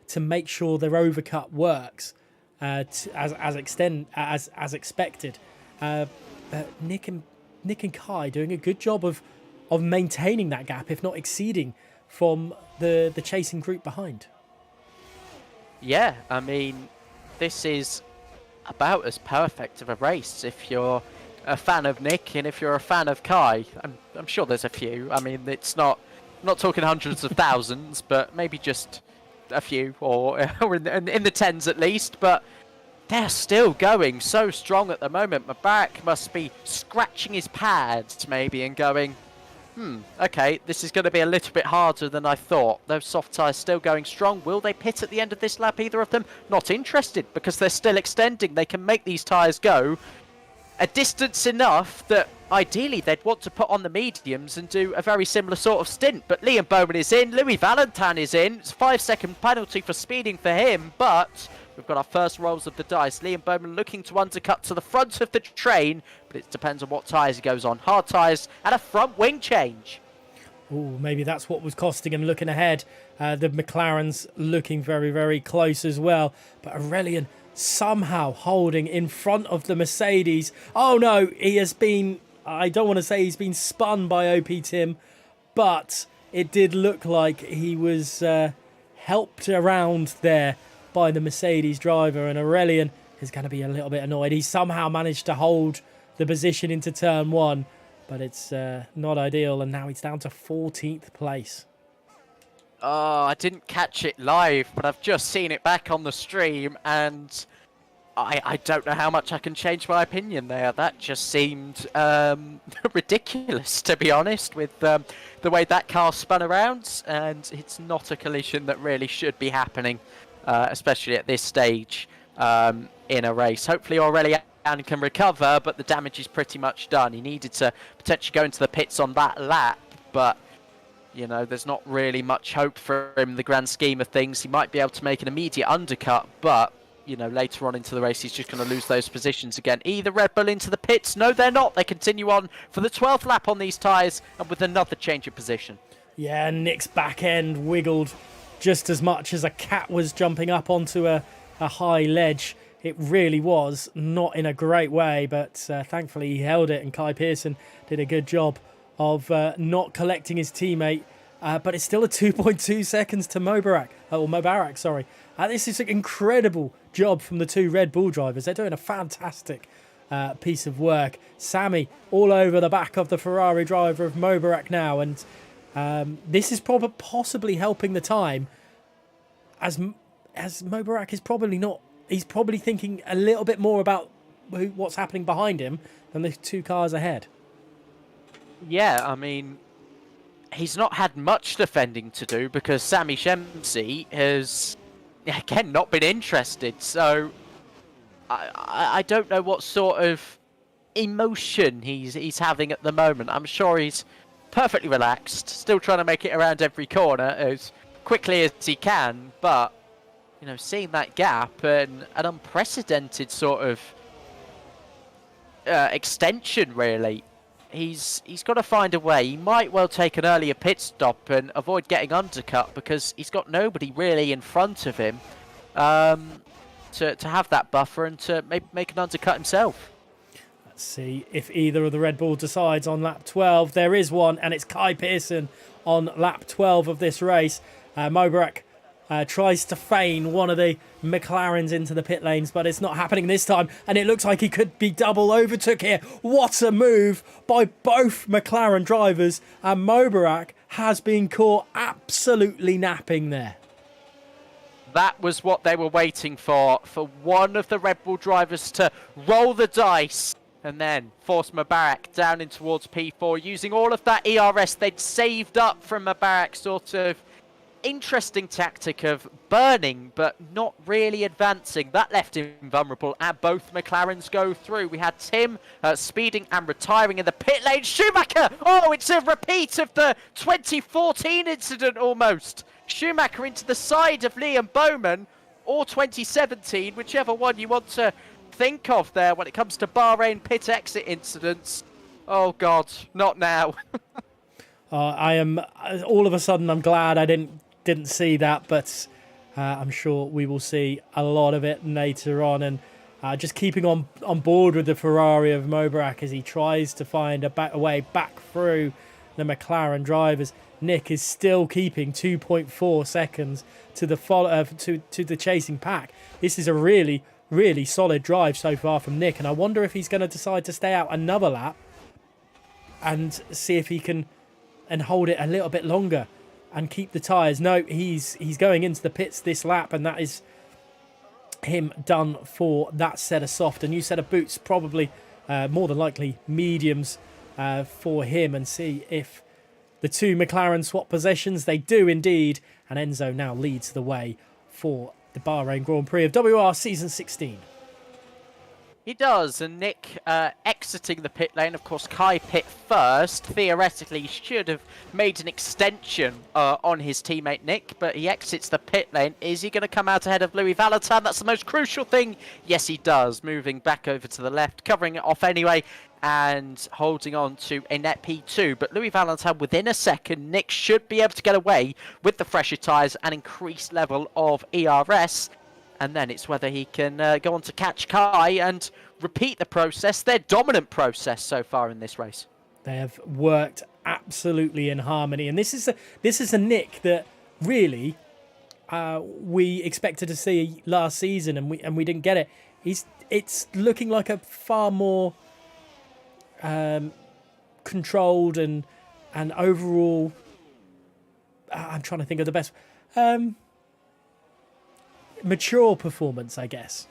to make sure their overcut works as expected. But Nick and Kai doing a good job of maintaining that gap, if not exceeding, from the chasing group behind. Yeah, I mean, this is about as perfect of a race if you're a fan of Nick and if you're a fan of Kai. I'm sure there's a few. I mean, it's not... I'm not talking hundreds of thousands, but maybe just a few, or in the tens at least. But they're still going so strong at the moment. Mubarak must be scratching his pads maybe and going, okay, this is going to be a little bit harder than I thought. Those soft tyres still going strong. Will they pit at the end of this lap, either of them? Not interested, because they're still extending. They can make these tyres go a distance enough that ideally they'd want to put on the mediums and do a very similar sort of stint. But Liam Bowman is in, Louis Valentin is in. It's a 5-second penalty for speeding for him, but we've got our first rolls of the dice. Liam Bowman looking to undercut to the front of the train, but it depends on what tyres he goes on. Hard tyres and a front wing change. Oh, maybe that's what was costing him looking ahead. The McLaren's looking very, very close as well. But Aurelian somehow holding in front of the Mercedes. Oh no, he has been... I don't want to say he's been spun by OP Tim, but it did look like he was helped around there by the Mercedes driver, and Aurelian is going to be a little bit annoyed. He somehow managed to hold the position into turn 1, but it's not ideal, and now he's down to 14th place. Oh, I didn't catch it live, but I've just seen it back on the stream, and I don't know how much I can change my opinion there. That just seemed ridiculous, to be honest, with the way that car spun around. And it's not a collision that really should be happening, especially at this stage in a race. Hopefully Aurelian can recover, but the damage is pretty much done. He needed to potentially go into the pits on that lap, but you know, there's not really much hope for him in the grand scheme of things. He might be able to make an immediate undercut, but you know, later on into the race, he's just going to lose those positions again. Either Red Bull into the pits. No, they're not. They continue on for the 12th lap on these tyres and with another change of position. Yeah, Nick's back end wiggled just as much as a cat was jumping up onto a high ledge. It really was not in a great way, but thankfully he held it, and Kai Pearson did a good job of not collecting his teammate. But it's still a 2.2 seconds to Mubarak, sorry. This is an incredible job from the two Red Bull drivers. They're doing a fantastic piece of work. Sammy all over the back of the Ferrari driver of Mubarak now, and this is possibly helping the time, as Mubarak is probably not. He's probably thinking a little bit more about what's happening behind him than the two cars ahead. Yeah, I mean, he's not had much defending to do because Sami Shemsi has, again, not been interested. So I don't know what sort of emotion he's having at the moment. I'm sure he's perfectly relaxed, still trying to make it around every corner as quickly as he can. But, you know, seeing that gap and an unprecedented sort of extension, really. He's got to find a way. He might well take an earlier pit stop and avoid getting undercut because he's got nobody really in front of him to have that buffer and to make an undercut himself. Let's see if either of the Red Bull decides on lap 12. There is one, and it's Kai Pearson on lap 12 of this race. Mubarak tries to feign one of the McLarens into the pit lanes, but it's not happening this time, and it looks like he could be double overtook here. What a move by both McLaren drivers, and Mubarak has been caught absolutely napping there. That was what they were waiting for one of the Red Bull drivers to roll the dice and then force Mubarak down in towards P4, using all of that ERS they'd saved up from Mubarak's sort of interesting tactic of burning but not really advancing. That left him vulnerable, and both McLarens go through. We had Tim speeding and retiring in the pit lane. Schumacher! Oh, it's a repeat of the 2014 incident almost. Schumacher into the side of Liam Bowman, or 2017, whichever one you want to think of there when it comes to Bahrain pit exit incidents. Oh God, not now. I am all of a sudden I'm glad I didn't see that, but I'm sure we will see a lot of it later on. And just keeping on board with the Ferrari of Mubarak as he tries to find a way back through the McLaren drivers. Nick is still keeping 2.4 seconds to the chasing pack. This is a really, really solid drive so far from Nick, and I wonder if he's going to decide to stay out another lap and see if he can and hold it a little bit longer and keep the tyres. No, he's going into the pits this lap, and that is him done for that set of soft. A new set of boots, probably more than likely mediums for him, and see if the two McLaren swap possessions. They do indeed, and Enzo now leads the way for the Bahrain Grand Prix of WR Season 16. He does, and Nick exiting the pit lane. Of course, Kai pit first. Theoretically, he should have made an extension on his teammate Nick, but he exits the pit lane. Is he going to come out ahead of Louis Valentin? That's the most crucial thing. Yes, he does. Moving back over to the left, covering it off anyway, and holding on to a net P2. But Louis Valentin within a second. Nick should be able to get away with the fresher tyres and increased level of ERS. And then it's whether he can go on to catch Kai and repeat the process, their dominant process so far in this race. They have worked absolutely in harmony, and this is a Nick that really we expected to see last season, and we didn't get it. It's looking like a far more controlled and overall. I'm trying to think of the best. Mature performance, I guess.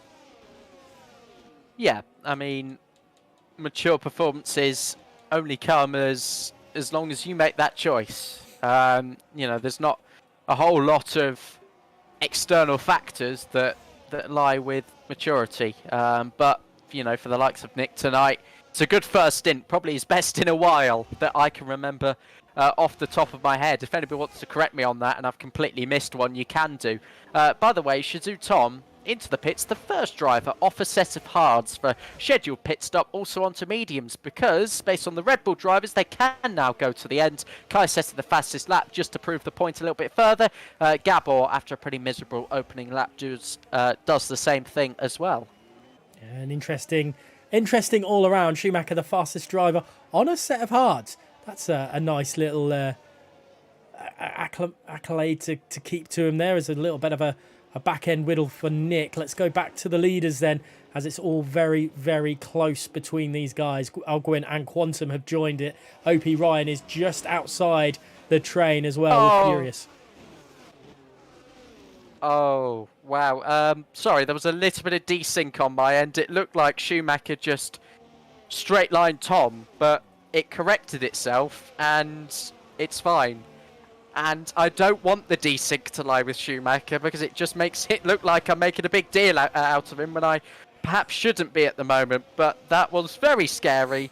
Yeah, I mean, mature performances only come as long as you make that choice. There's not a whole lot of external factors that lie with maturity. But for the likes of Nick tonight, it's a good first stint, probably his best in a while that I can remember off the top of my head. If anybody wants to correct me on that and I've completely missed one, you can do. By the way, Shizou Tom into the pits, the first driver off a set of hards for scheduled pit stop, also onto mediums, because based on the Red Bull drivers, they can now go to the end. Kai setting the fastest lap just to prove the point a little bit further. Gabor, after a pretty miserable opening lap, does the same thing as well. Yeah, an interesting all around. Schumacher, the fastest driver on a set of hards. That's a nice little accolade to keep to him there. As a little bit of a back-end whittle for Nick. Let's go back to the leaders then, as it's all very, very close between these guys. Alguin and Quantum have joined it. OP Ryan is just outside the train as well. We're furious. Oh, wow. Sorry, there was a little bit of desync on my end. It looked like Schumacher just straight-lined Tom, but it corrected itself, and it's fine. And I don't want the desync to lie with Schumacher, because it just makes it look like I'm making a big deal out of him when I perhaps shouldn't be at the moment. But that was very scary.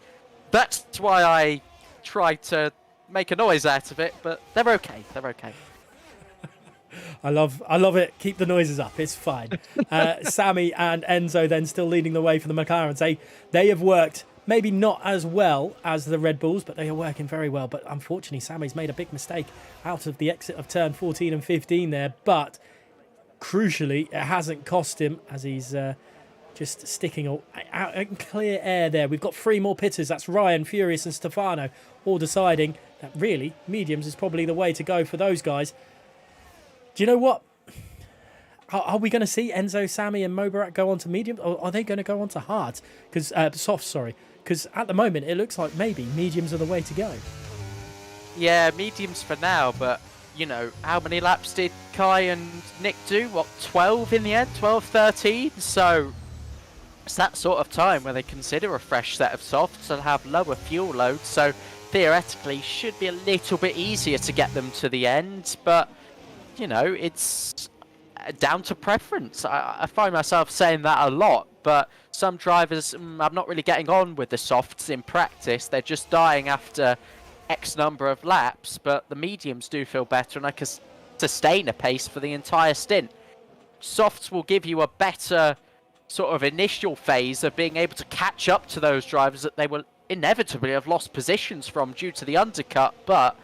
That's why I tried to make a noise out of it, but they're okay. They're okay. I love it. Keep the noises up. It's fine. Sammy and Enzo then still leading the way for the McLarens. They have worked maybe not as well as the Red Bulls, but they are working very well. But unfortunately, Sammy's made a big mistake out of the exit of turn 14 and 15 there. But crucially, it hasn't cost him, as he's just sticking out in clear air there. We've got 3 more pitters. That's Ryan, Furious and Stefano, all deciding that really mediums is probably the way to go for those guys. Do you know what? Are we going to see Enzo, Sammy and Mobarak go on to medium, or are they going to go on to hards? Because softs, sorry. Because at the moment, it looks like maybe mediums are the way to go. Yeah, mediums for now, but, how many laps did Kai and Nick do? 12 in the end? 12, 13? So it's that sort of time where they consider a fresh set of softs and have lower fuel loads, so theoretically should be a little bit easier to get them to the end, but, it's down to preference. I find myself saying that a lot, but some drivers, I'm not really getting on with the softs in practice. They're just dying after X number of laps, but the mediums do feel better, and I can sustain a pace for the entire stint. Softs will give you a better sort of initial phase of being able to catch up to those drivers that they will inevitably have lost positions from due to the undercut, but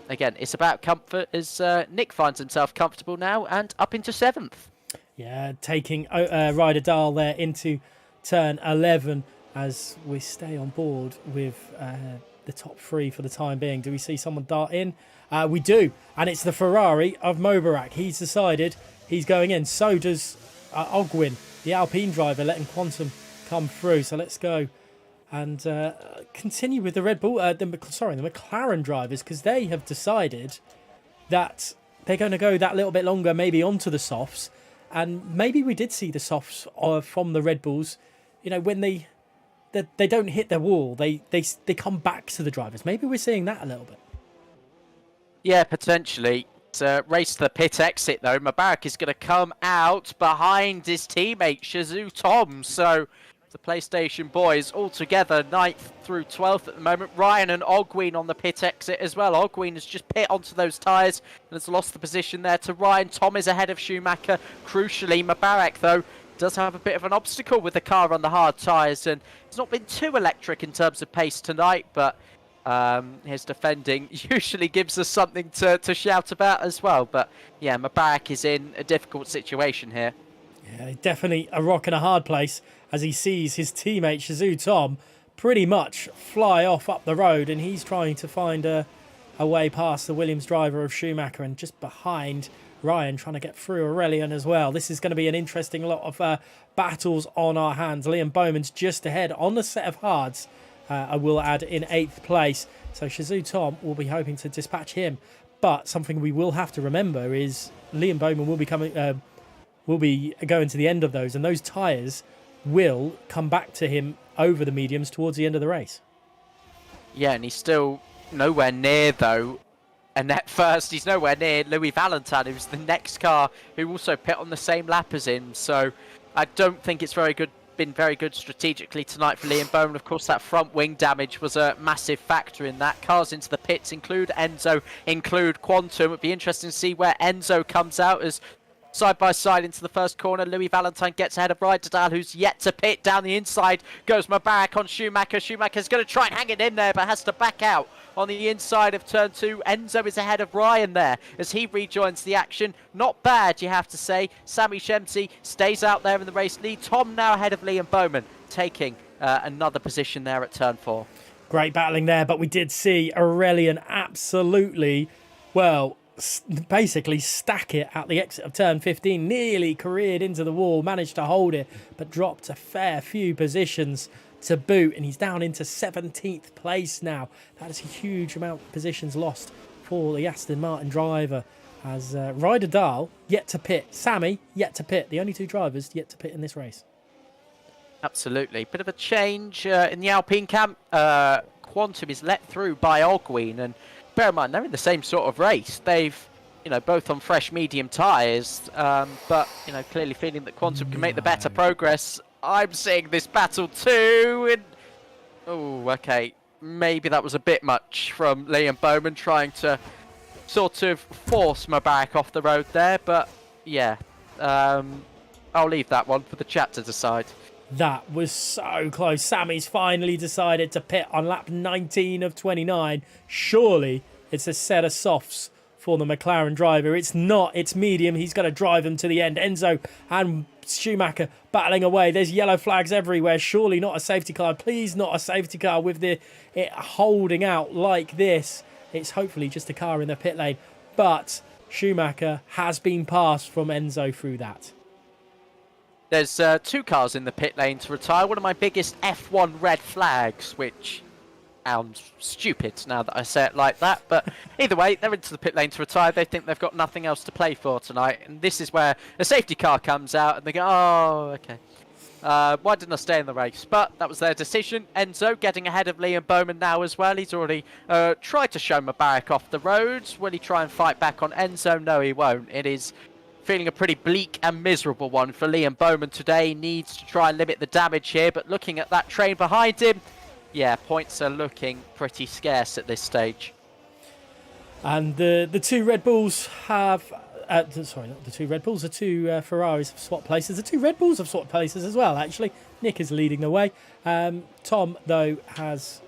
again, it's about comfort, as Nick finds himself comfortable now and up into 7th. Yeah, taking Ryder Dahl there into turn 11 as we stay on board with the top 3 for the time being. Do we see someone dart in? We do, and it's the Ferrari of Mobarak. He's decided he's going in. So does Ogwin, the Alpine driver, letting Quantum come through. So let's go and continue with the Red Bull, the McLaren drivers, because they have decided that they're going to go that little bit longer, maybe onto the softs. And maybe we did see the softs from the Red Bulls, when they don't hit their wall, they come back to the drivers. Maybe we're seeing that a little bit. Yeah, potentially. It's a race to the pit exit, though. Mubarak is going to come out behind his teammate, Shizou Tom. So the PlayStation boys all together, 9th through 12th at the moment. Ryan and Ogwin on the pit exit as well. Ogwin has just pit onto those tyres and has lost the position there to Ryan. Tom is ahead of Schumacher. Crucially, Mubarak, though, does have a bit of an obstacle with the car on the hard tyres, and it's not been too electric in terms of pace tonight, but his defending usually gives us something to shout about as well. But yeah, Mubarak is in a difficult situation here. Yeah, definitely a rock and a hard place, as he sees his teammate Shizou Tom pretty much fly off up the road, and he's trying to find a way past the Williams driver of Schumacher, and just behind Ryan trying to get through Aurelian as well. This is going to be an interesting lot of battles on our hands. Liam Bowman's just ahead on the set of hards. I will add in 8th place. So Shizou Tom will be hoping to dispatch him. But something we will have to remember is Liam Bowman will be going to the end of those, and those tyres will come back to him over the mediums towards the end of the race. Yeah, and he's still nowhere near, though. And at first, he's nowhere near Louis Valentine, who's the next car who also pit on the same lap as him. So I don't think it's been very good strategically tonight for Liam Bowman. Of course, that front wing damage was a massive factor in that. Cars into the pits include Enzo, include Quantum. It'd be interesting to see where Enzo comes out as side by side into the first corner. Louis Valentine gets ahead of Ryderdale, who's yet to pit. Down the inside goes Mubarak on Schumacher. Schumacher's going to try and hang it in there, but has to back out on the inside of turn 2. Enzo is ahead of Ryan there as he rejoins the action. Not bad, you have to say. Sami Shemsi stays out there in the race lead. Tom now ahead of Liam Bowman, taking another position there at turn 4. Great battling there, but we did see Aurelian absolutely, well, basically stack it at the exit of turn 15, nearly careered into the wall, managed to hold it, but dropped a fair few positions to boot, and he's down into 17th place now. That is a huge amount of positions lost for the Aston Martin driver, as Ryderdale yet to pit, Sami yet to pit, the only two drivers yet to pit in this race. Absolutely. Bit of a change in the Alpine camp. Quantum is let through by Ogween, and bear in mind, they're in the same sort of race. They've, both on fresh medium tyres, but, clearly feeling that Quantum can make the better progress. I'm seeing this battle too, and oh, okay, maybe that was a bit much from Liam Bowman trying to sort of force Mubarak off the road there, but yeah, I'll leave that one for the chat to decide. That was so close. Sami's finally decided to pit on lap 19 of 29. Surely it's a set of softs for the McLaren driver. It's not. It's medium. He's going to drive them to the end. Enzo and Schumacher battling away. There's yellow flags everywhere. Surely not a safety car. Please not a safety car with it holding out like this. It's hopefully just a car in the pit lane. But Schumacher has been passed from Enzo through that. There's 2 cars in the pit lane to retire. One of my biggest F1 red flags, which sounds stupid now that I say it like that. But either way, they're into the pit lane to retire. They think they've got nothing else to play for tonight. And this is where a safety car comes out and they go, oh, okay. Why didn't I stay in the race? But that was their decision. Enzo getting ahead of Liam Bowman now as well. He's already tried to show Mubarak off the roads. Will he try and fight back on Enzo? No, he won't. It is feeling a pretty bleak and miserable one for Liam Bowman today. He needs to try and limit the damage here, but looking at that train behind him, yeah, points are looking pretty scarce at this stage. And the two Red Bulls have... sorry, not the two Red Bulls, the two Ferraris have swapped places. The two Red Bulls have swapped places as well, actually. Nick is leading the way. Tom, though, has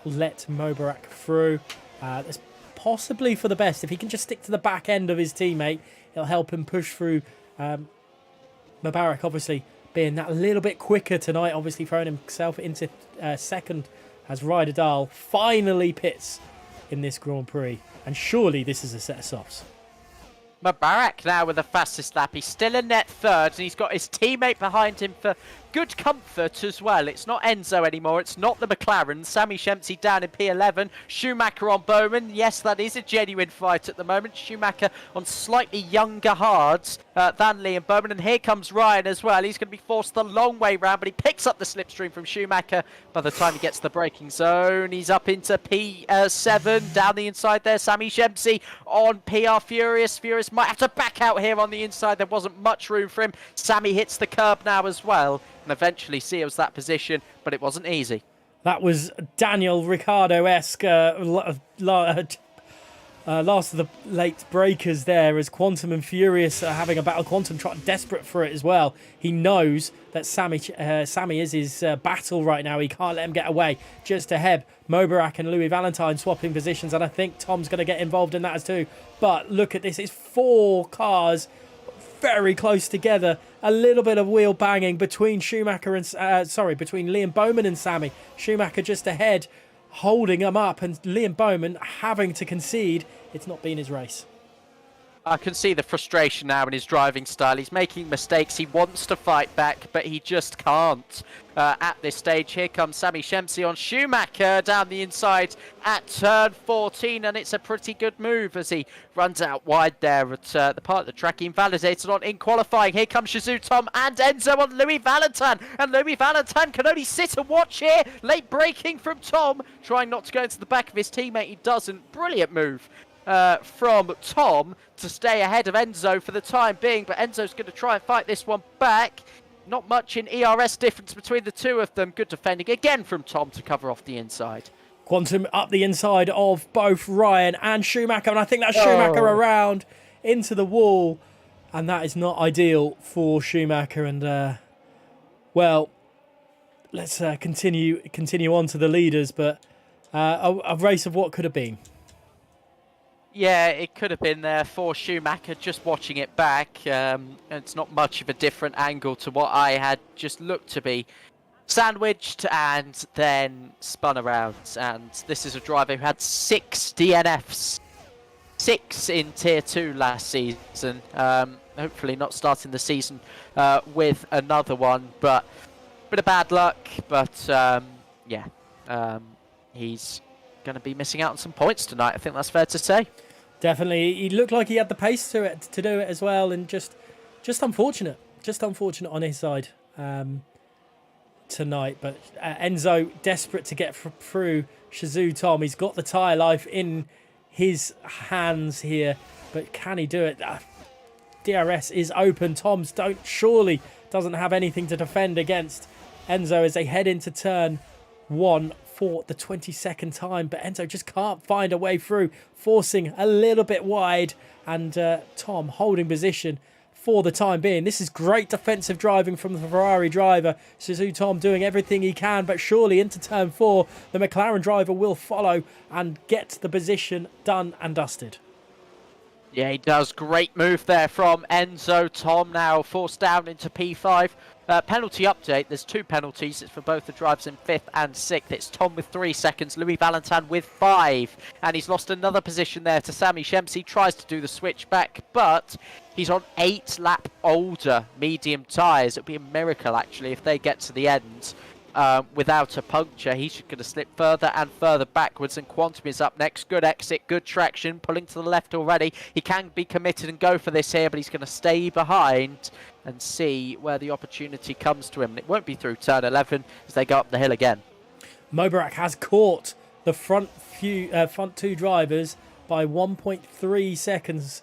let Mubarak through. That's possibly for the best. If he can just stick to the back end of his teammate, it'll help him push through. Mubarak, obviously, being that little bit quicker tonight, obviously throwing himself into second as Ryderdale finally pits in this Grand Prix. And surely this is a set of softs. Mubarak now with the fastest lap. He's still in net third, and he's got his teammate behind him for good comfort as well. It's not Enzo anymore. It's not the McLaren. Sami Shemsi down in P11. Schumacher on Bowman. Yes, that is a genuine fight at the moment. Schumacher on slightly younger hards than Liam Bowman. And here comes Ryan as well. He's going to be forced the long way round, but he picks up the slipstream from Schumacher. By the time he gets to the braking zone, he's up into P7. Down the inside there, Sami Shemsi on PR Furious. Furious might have to back out here on the inside. There wasn't much room for him. Sami hits the curb now as well, and eventually seals that position, but it wasn't easy. That was Daniel Ricciardo-esque last of the late breakers there, as Quantum and Furious are having a battle. Quantum desperate for it as well. He knows that Sami is his battle right now. He can't let him get away. Just ahead, Mubarak and Louis Valentine swapping positions, and I think Tom's going to get involved in that as too. But look at this. It's 4 cars very close together. A little bit of wheel banging between between Liam Bowman and Sami. Schumacher just ahead, holding him up, and Liam Bowman having to concede. It's not been his race. I can see the frustration now in his driving style. He's making mistakes. He wants to fight back, but he just can't. At this stage, here comes Sami Shemsi on Schumacher down the inside at turn 14, and it's a pretty good move as he runs out wide there at the part of the track he invalidated on in qualifying. Here comes Shizou Tom and Enzo on Louis Valentin, and Louis Valentin can only sit and watch here. Late braking from Tom, trying not to go into the back of his teammate. He doesn't. Brilliant move from Tom to stay ahead of Enzo for the time being, but Enzo's going to try and fight this one back. Not much in ERS difference between the two of them. Good defending again from Tom to cover off the inside. Quantum up the inside of both Ryan and Schumacher, and I think that's Schumacher around into the wall, and that is not ideal for Schumacher. And well, let's continue on to the leaders, but a race of what could have been. Yeah, it could have been there for Schumacher. Just watching it back, it's not much of a different angle to what I had just looked to be. Sandwiched and then spun around. And this is a driver who had 6 DNFs. 6 in Tier 2 last season. Hopefully not starting the season with another one. But a bit of bad luck. But yeah, he's going to be missing out on some points tonight. I think that's fair to say. Definitely, he looked like he had the pace to do it as well, and just unfortunate on his side tonight. But Enzo desperate to get through Shizou Tom. He's got the tyre life in his hands here, but can he do it? DRS is open. Tom's surely doesn't have anything to defend against Enzo as they head into turn 1 for the 22nd time, but Enzo just can't find a way through, forcing a little bit wide, and Tom holding position for the time being. This is great defensive driving from the Ferrari driver. Shizou Tom doing everything he can, but surely into turn 4, the McLaren driver will follow and get the position done and dusted. Yeah, he does. Great move there from Enzo. Tom now forced down into P5. Penalty update. There's 2 penalties. It's for both the drivers in 5th and 6th. It's Tom with 3 seconds, Louis Valentin with 5. And he's lost another position there to Sami Shemsi. Tries to do the switch back, but he's on 8 lap older medium tyres. It would be a miracle, actually, if they get to the end without a puncture. He's going to slip further and further backwards, and Quantum is up next. Good exit, good traction, pulling to the left already. He can be committed and go for this here, but he's going to stay behind and see where the opportunity comes to him. And it won't be through turn 11 as they go up the hill again. Mobarak has caught the front 2 drivers by 1.3 seconds.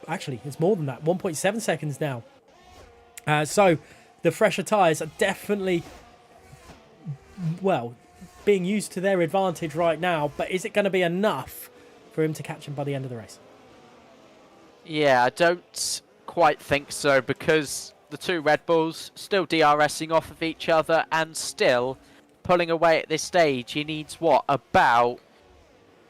Actually, it's more than that, 1.7 seconds now. So the fresher tyres are definitely, well, being used to their advantage right now, but is it going to be enough for him to catch him by the end of the race? Yeah, I don't quite think so, because the 2 Red Bulls still DRSing off of each other and still pulling away at this stage. He needs, what, about,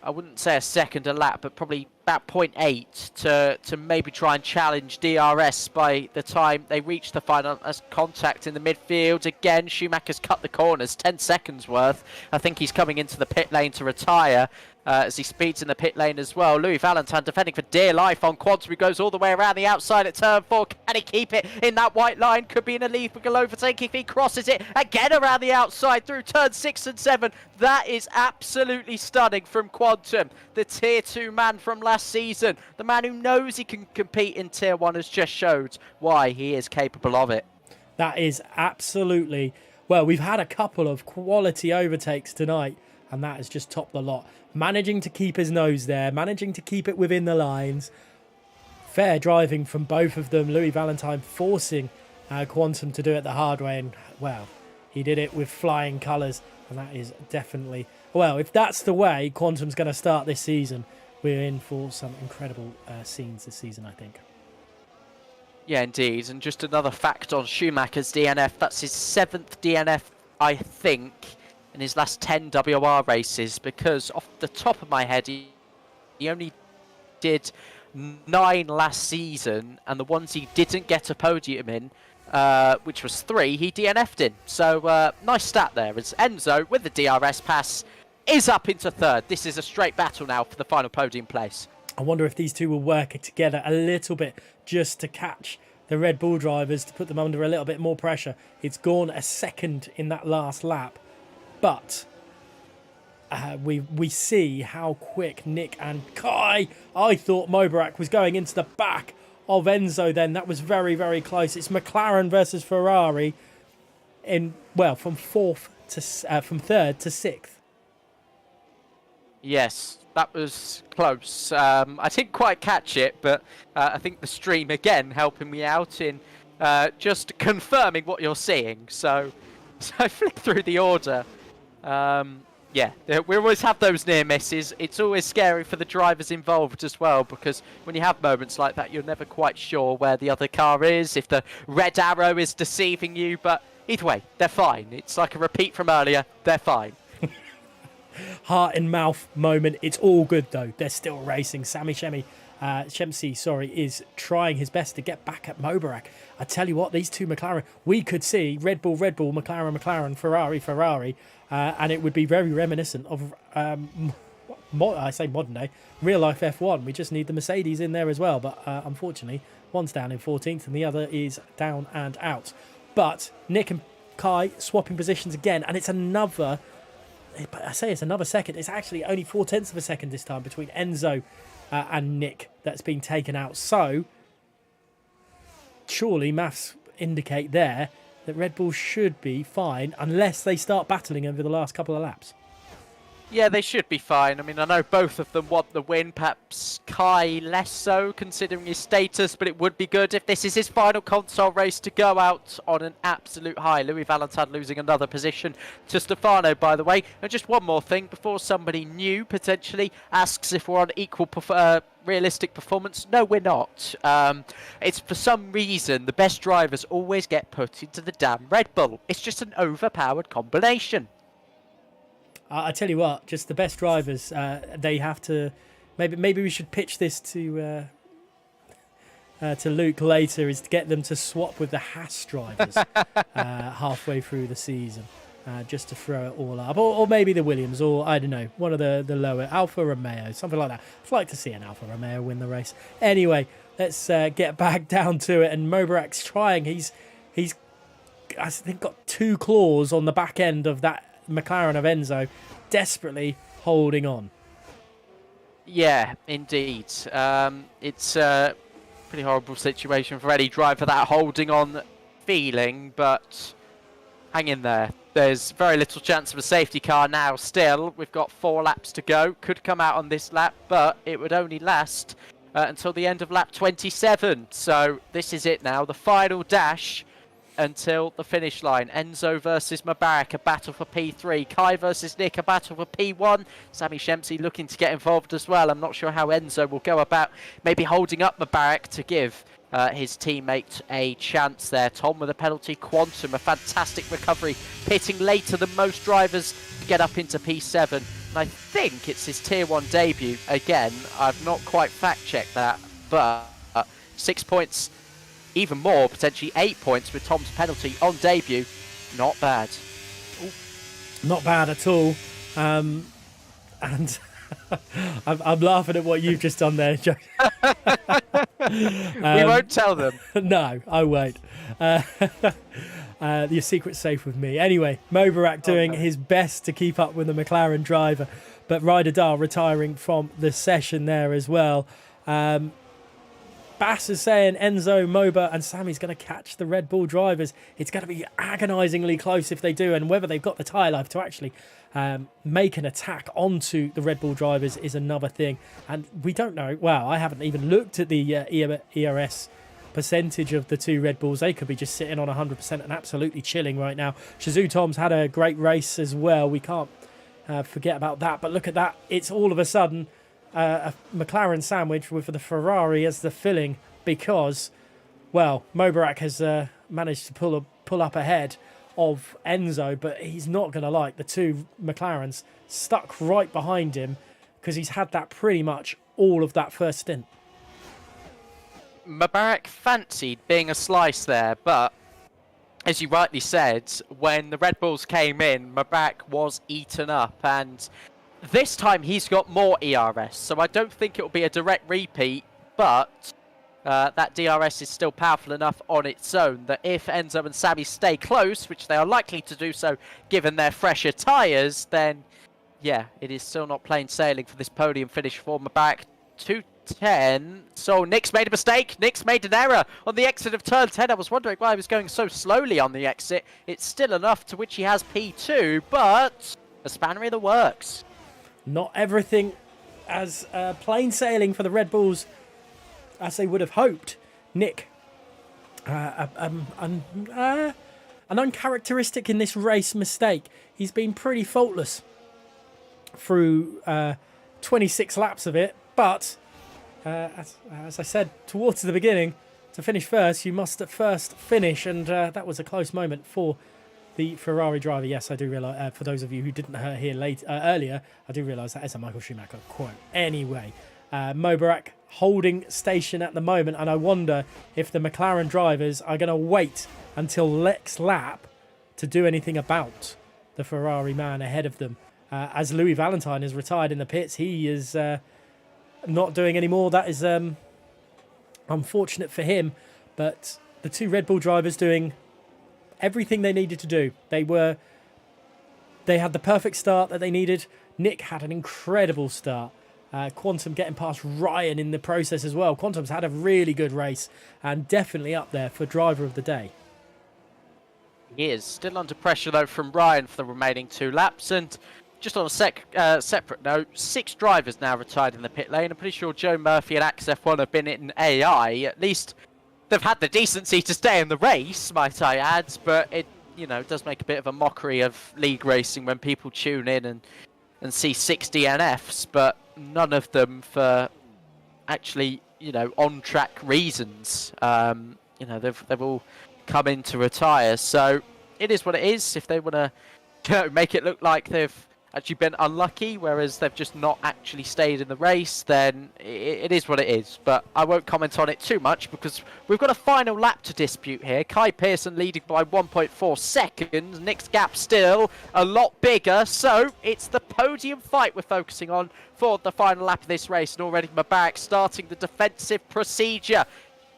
I wouldn't say a second a lap, but probably about 0.8 to maybe try and challenge DRS by the time they reach the final. As contact in the midfield again, Schumacher's cut the corners, 10 seconds worth. I think he's coming into the pit lane to retire as he speeds in the pit lane as well. Louis Valentin defending for dear life on Quantum, who goes all the way around the outside at turn 4. Can he keep it in that white line? Could be an illegal overtake if he crosses it again around the outside through turn 6 and 7. That is absolutely stunning from Quantum, the tier 2 man from last season. The man who knows he can compete in tier 1 has just showed why he is capable of it. That is absolutely, well, we've had a couple of quality overtakes tonight, and that has just topped the lot. Managing to keep his nose there, managing to keep it within the lines. Fair driving from both of them. Louis Valentin forcing Quantum to do it the hard way, and, well, he did it with flying colours, and that is definitely, well, if that's the way Quantum's going to start this season, we're in for some incredible scenes this season, I think. Yeah, indeed. And just another fact on Schumacher's DNF. That's his 7th DNF, I think, in his last 10 WOR races, because off the top of my head, he only did 9 last season, and the ones he didn't get a podium in, which was 3, he DNF'd in. So nice stat there, as Enzo, with the DRS pass, is up into 3rd. This is a straight battle now for the final podium place. I wonder if these two will work together a little bit just to catch the Red Bull drivers, to put them under a little bit more pressure. It's gone a second in that last lap, but we see how quick Nick and Kai. I thought Mobarak was going into the back of Enzo then. That was very, very close. It's McLaren versus Ferrari from third to sixth. Yes, that was close. I didn't quite catch it, but I think the stream again helping me out in just confirming what you're seeing. So I flick through the order. Yeah, we always have those near misses. It's always scary for the drivers involved as well, because when you have moments like that, you're never quite sure where the other car is, if the red arrow is deceiving you. But either way, they're fine. It's like a repeat from earlier. They're fine. Heart and mouth moment. It's all good though. They're still racing. Sami Shemsi, is trying his best to get back at Mobarak. I tell you what, these two McLaren, we could see Red Bull, McLaren, Ferrari, and it would be very reminiscent of, I say modern day, real life F1. We just need the Mercedes in there as well. But unfortunately, one's down in 14th and the other is down and out. But Nick and Kai swapping positions again, and it's another. I say it's another second. It's actually only 0.4 of a second this time between Enzo and Nick that's been taken out. So surely maths indicate there that Red Bull should be fine unless they start battling over the last couple of laps. Yeah, they should be fine. I mean, I know both of them want the win, perhaps Kai less so considering his status, but it would be good if this is his final console race to go out on an absolute high. Louis Valentin losing another position to Stefano, by the way. And just one more thing before somebody new potentially asks if we're on equal realistic performance. No, we're not. It's for some reason the best drivers always get put into the damn Red Bull. It's just an overpowered combination. I tell you what, just the best drivers, they have to. Maybe we should pitch this to Luke later, is to get them to swap with the Haas drivers halfway through the season, just to throw it all up, or maybe the Williams, or I don't know, one of the lower Alfa Romeo, something like that. I'd like to see an Alfa Romeo win the race. Anyway, let's get back down to it. And Mobarak's trying. He's I think got 2 claws on the back end of that McLaren of Enzo, desperately holding on. Yeah, indeed. It's a pretty horrible situation for any driver, that holding on feeling, but hang in there. There's very little chance of a safety car now still. We've got 4 laps to go. Could come out on this lap, but it would only last until the end of lap 27. So this is it now, the final dash until the finish line. Enzo versus Mubarak, a battle for P3. Kai versus Nick, a battle for P1. Sami Shemsi looking to get involved as well. I'm not sure how Enzo will go about maybe holding up Mubarak to give his teammate a chance there. Tom with a penalty. Quantum, a fantastic recovery, pitting later than most drivers to get up into P7. And I think it's his Tier 1 debut. Again, I've not quite fact-checked that, but 6 points, even more, potentially 8 points with Tom's penalty on debut. Not bad. Ooh. Not bad at all. And I'm laughing at what you've just done there, Joe. We won't tell them. No, I won't. Your secret's safe with me. Anyway, Mobarak doing his best to keep up with the McLaren driver, but Ryder Dahl retiring from the session there as well. Bass is saying Enzo, Moba and Sami's going to catch the Red Bull drivers. It's going to be agonisingly close if they do, and whether they've got the tyre life to actually make an attack onto the Red Bull drivers is another thing. And we don't know. Wow, I haven't even looked at the ERS percentage of the 2 Red Bulls. They could be just sitting on 100% and absolutely chilling right now. Shazoo Tom's had a great race as well. We can't forget about that. But look at that. It's all of a sudden a McLaren sandwich with the Ferrari as the filling, because, well, Mobarak has managed to pull up ahead of Enzo, but he's not going to like the 2 McLarens stuck right behind him, because he's had that pretty much all of that first stint. Mubarak fancied being a slice there, but as you rightly said, when the Red Bulls came in, Mubarak was eaten up, and this time he's got more ERS, so I don't think it'll be a direct repeat, but that DRS is still powerful enough on its own that if Enzo and Sammy stay close, which they are likely to do so given their fresher tyres, then yeah, it is still not plain sailing for this podium finish for Mubarak. 2:10. So Nick's made a mistake. Nick's made an error on the exit of turn 10. I was wondering why he was going so slowly on the exit. It's still enough to which he has P2, but a spanner in the works. Not everything as plain sailing for the Red Bulls as they would have hoped. Nick, an uncharacteristic in this race mistake. He's been pretty faultless through 26 laps of it, but as I said towards the beginning, to finish first, you must at first finish, and that was a close moment for the Ferrari driver. Yes, I do realise, for those of you who didn't hear earlier, I do realise that is a Michael Schumacher quote. Anyway, Mubarak holding station at the moment, and I wonder if the McLaren drivers are going to wait until next lap to do anything about the Ferrari man ahead of them. As Louis Valentine has retired in the pits, he is not doing any more. That is unfortunate for him, but the two Red Bull drivers doing everything they needed to do. They had the perfect start that they needed. Nick had an incredible start. Quantum getting past Ryan in the process as well. Quantum's had a really good race and definitely up there for driver of the day. He is still under pressure though from Ryan for the remaining 2 laps, and just on a separate note, 6 drivers now retired in the pit lane. I'm pretty sure Joe Murphy and Axe F1 have been in AI. At least they've had the decency to stay in the race, might I add, but it does make a bit of a mockery of league racing when people tune in and see 6 DNFs, but none of them for actually, on-track reasons. They've all come in to retire, so it is what it is. If they want to make it look like they've actually been unlucky, whereas they've just not actually stayed in the race, then it is what it is. But I won't comment on it too much because we've got a final lap to dispute here. Kai Pearson leading by 1.4 seconds. Nick's gap still a lot bigger, so it's the podium fight we're focusing on for the final lap of this race. And already Mubarak starting the defensive procedure.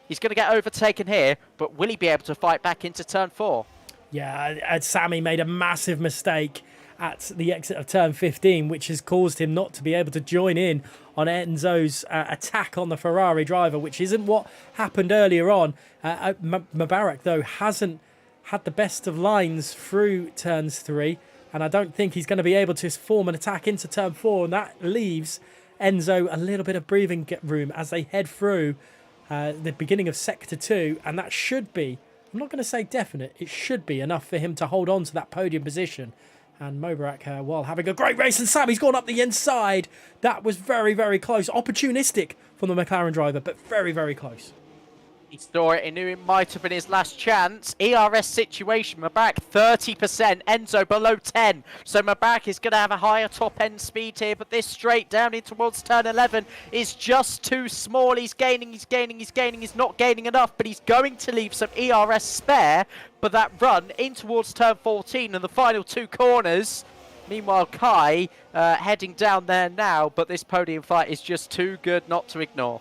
He's going to get overtaken here, but will he be able to fight back into turn 4? Yeah, Sammy made a massive mistake at the exit of turn 15, which has caused him not to be able to join in on Enzo's attack on the Ferrari driver, which isn't what happened earlier on. Mubarak, though, hasn't had the best of lines through turns 3, and I don't think he's going to be able to form an attack into turn 4, and that leaves Enzo a little bit of breathing room as they head through the beginning of Sector 2, and that should be, I'm not going to say definite, it should be enough for him to hold on to that podium position. And Mubarak, while having a great race, and Sammy's gone up the inside. That was very, very close. Opportunistic from the McLaren driver, but very, very close. He saw it, he knew it might have been his last chance. ERS situation, Mubarak 30%, Enzo below 10. So Mubarak is going to have a higher top end speed here, but this straight down in towards turn 11 is just too small. He's gaining, he's not gaining enough, but he's going to leave some ERS spare for that run in towards turn 14 and the final 2 corners. Meanwhile, Kai heading down there now, but this podium fight is just too good not to ignore.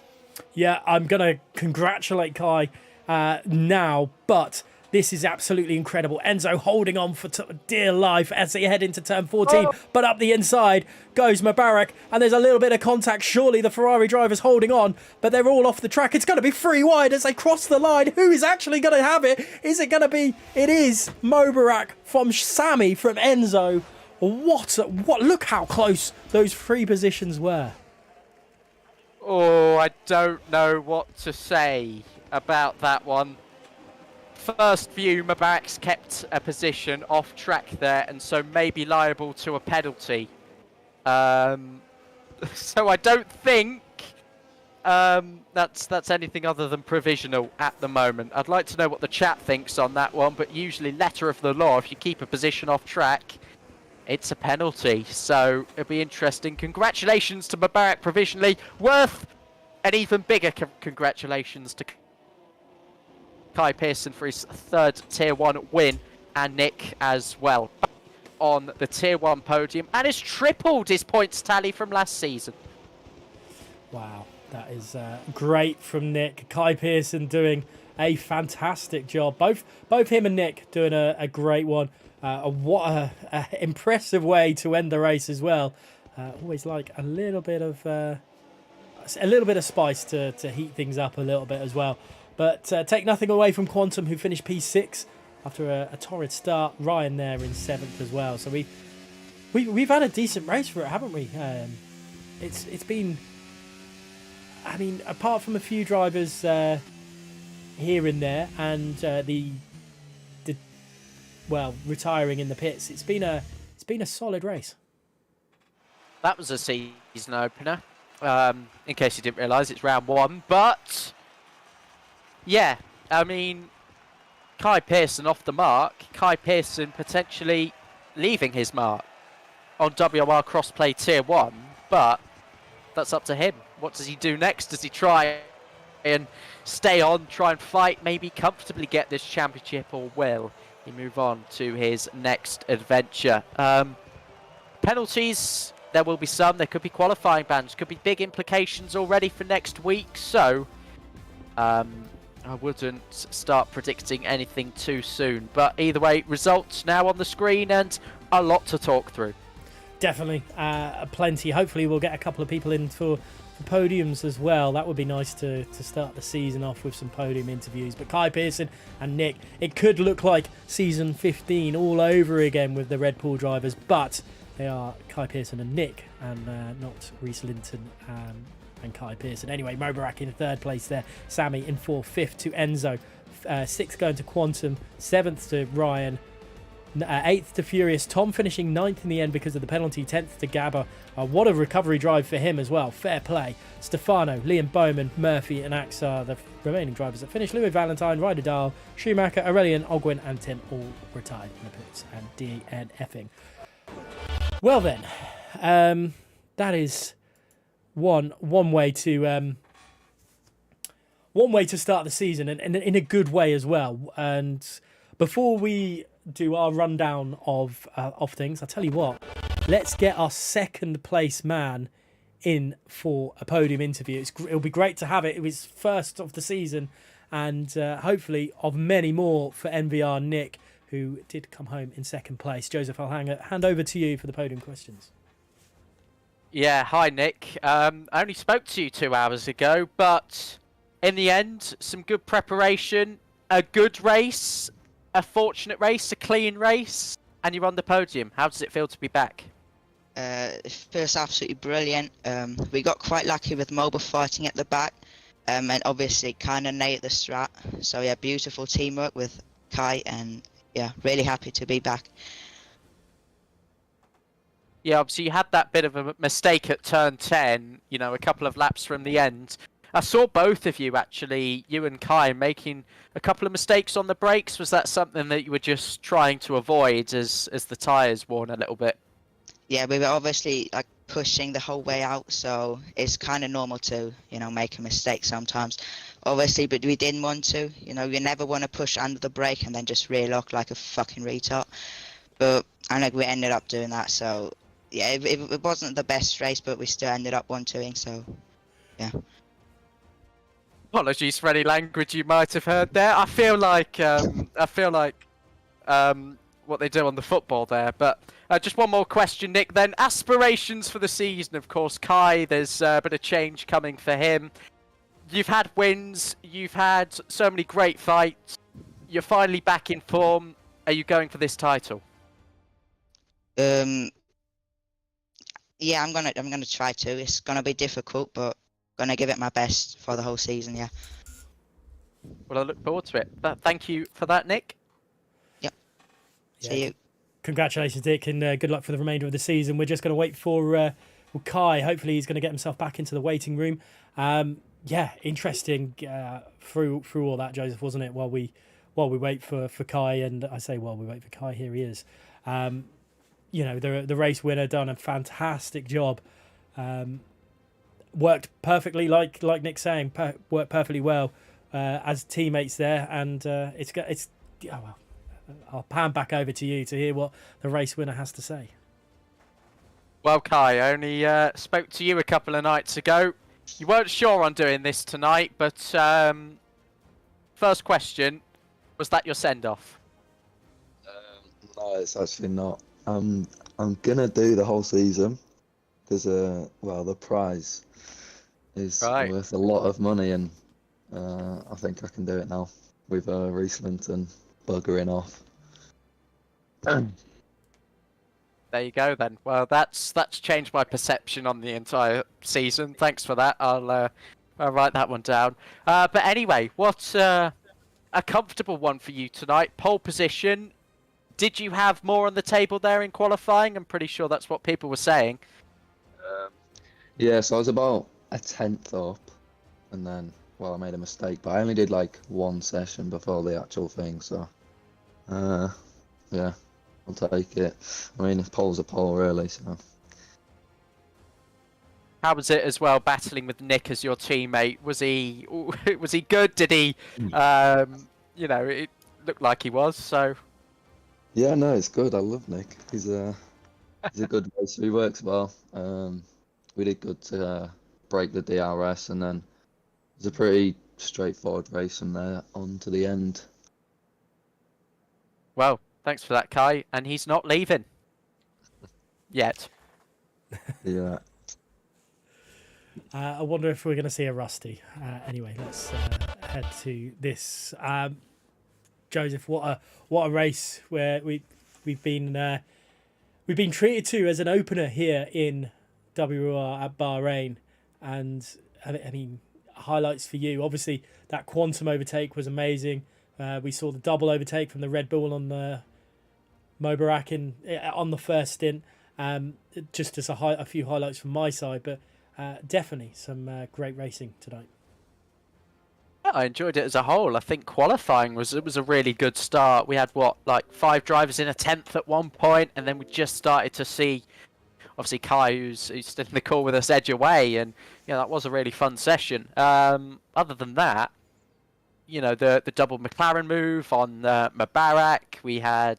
Yeah, I'm going to congratulate Kai now, but this is absolutely incredible. Enzo holding on for dear life as they head into turn 14, but up the inside goes Mubarak, and there's a little bit of contact. Surely the Ferrari driver's holding on, but they're all off the track. It's going to be 3 wide as they cross the line. Who is actually going to have it? Is it going to be? It is Mubarak from Sammy from Enzo. What? Look how close those 3 positions were. Oh, I don't know what to say about that one. First view, Mubarak's kept a position off track there, and so may be liable to a penalty. So I don't think that's anything other than provisional at the moment. I'd like to know what the chat thinks on that one, but usually letter of the law, if you keep a position off track, it's a penalty. So it'll be interesting. Congratulations to Mubarak provisionally. Worth an even bigger congratulations to Kai Pearson for his 3rd Tier 1 win, and Nick as well. on the Tier 1 podium and has tripled his points tally from last season. Wow, that is great from Nick. Kai Pearson doing a fantastic job. Both him and Nick doing a great one. What a impressive way to end the race as well. Always like a little bit of spice to heat things up a little bit as well. But take nothing away from Quantum, who finished P6 after a torrid start. Ryan there in 7th as well. So we've had a decent race for it, haven't we? It's been, I mean, apart from a few drivers here and there, and retiring in the pits, it's been a solid race. That was a season opener. In case you didn't realise, it's round 1. But yeah, I mean, Kai Pearson off the mark. Kai Pearson potentially leaving his mark on WOR Crossplay Tier 1, but that's up to him. What does he do next? Does he try and stay on, try and fight, maybe comfortably get this championship, or will he move on to his next adventure? Penalties, there will be some. There could be qualifying bans, could be big implications already for next week, so I wouldn't start predicting anything too soon. But either way, results now on the screen and a lot to talk through. Definitely, plenty. Hopefully we'll get a couple of people in for podiums as well. That would be nice to start the season off with some podium interviews. But Kai Pearson and Nick, it could look like season 15 all over again with the Red Bull drivers, but they are Kai Pearson and Nick, and not Reese Linton and Kai Pearson. Anyway, Mobarak in 3rd place there, Sammy in 4th, 5th to Enzo, 6th going to Quantum, 7th to Ryan, 8th to Furious, Tom finishing 9th in the end because of the penalty, 10th to Gabba. What a recovery drive for him as well, fair play. Stefano, Liam Bowman, Murphy and Axar, the remaining drivers that finished. Louis Valentine, Ryder Dahl, Schumacher, Aurelian, Ogwin and Tim all retired in the pits, and DNFing. Well then, that is one way to start the season, and in a good way as well. And before we do our rundown of things, I'll tell you what, let's get our 2nd place man in for a podium interview. It'll be great to have it. It was first of the season, and hopefully of many more for NVR Nick, who did come home in 2nd place. Joseph, I'll hand over to you for the podium questions. Yeah, hi Nick. I only spoke to you 2 hours ago, but in the end, some good preparation, a good race, a fortunate race, a clean race, and you're on the podium. How does it feel to be back? It feels absolutely brilliant. We got quite lucky with Mobile fighting at the back, and obviously kind of nailed the strat. So yeah, beautiful teamwork with Kai, and yeah, really happy to be back. Yeah, obviously you had that bit of a mistake at turn 10, you know, a couple of laps from the end. I saw both of you, actually, you and Kai, making a couple of mistakes on the brakes. Was that something that you were just trying to avoid as the tyres worn a little bit? Yeah, we were obviously like pushing the whole way out, so it's kind of normal to, you know, make a mistake sometimes. Obviously, but we didn't want to, you know, you never want to push under the brake and then just rear lock like a fucking retard. But I think we ended up doing that, so yeah, it wasn't the best race, but we still ended up 1-2ing, so yeah. Apologies for any language you might have heard there. I feel like what they do on the football there. But just one more question, Nick. Then aspirations for the season, of course. Kai, there's a bit of change coming for him. You've had wins. You've had so many great fights. You're finally back in form. Are you going for this title? Yeah, I'm gonna try to. It's gonna be difficult, but gonna give it my best for the whole season. Yeah. Well, I look forward to it. But thank you for that, Nick. Yep. Yeah. See you. Congratulations, Dick, and good luck for the remainder of the season. We're just going to wait for Kai. Hopefully, he's going to get himself back into the waiting room. Yeah, interesting through all that, Joseph, wasn't it? While we wait for Kai, and I say while we wait for Kai, here he is. You know, the race winner done a fantastic job. Worked perfectly, like Nick's saying, worked perfectly well as teammates there, and it's oh well, I'll pan back over to you to hear what the race winner has to say. Well, Kai, I only spoke to you a couple of nights ago. You weren't sure on doing this tonight, but first question, was that your send-off? No, it's actually not. I'm gonna do the whole season because well, the prize is Right. worth a lot of money, and I think I can do it now with Riesland and buggering off. There you go then. Well, that's changed my perception on the entire season. Thanks for that. I'll write that one down. But anyway, what's a comfortable one for you tonight? Pole position. Did you have more on the table there in qualifying? I'm pretty sure that's what people were saying. Yeah, so I was about a tenth up, and then well, I made a mistake, but I only did like one session before the actual thing, so yeah, I'll take it. I mean, pole's a pole, really, so. How was it as well, battling with Nick as your teammate? Was he good? Did he, it looked like he was, so. Yeah, no, it's good. I love Nick. He's a good racer. He works well. We did good to break the DRS, and then it was a pretty straightforward race from there on to the end. Well, thanks for that, Kai. And he's not leaving yet. Yeah. I wonder if we're going to see a Rusty. Anyway, let's head to this. Joseph, what a race where we've been treated to as an opener here in WOR at Bahrain, and I mean, highlights for you. Obviously, that quantum overtake was amazing. We saw the double overtake from the Red Bull on the Mobarak on the first stint. Just as a few highlights from my side, but definitely some great racing tonight. I enjoyed it as a whole. I think qualifying was a really good start. We had 5 drivers in a 10th at one point, and then we just started to see, obviously, Kai, who's still in the call with us, edge away, and that was a really fun session. Other than that, the double McLaren move on Mubarak, we had.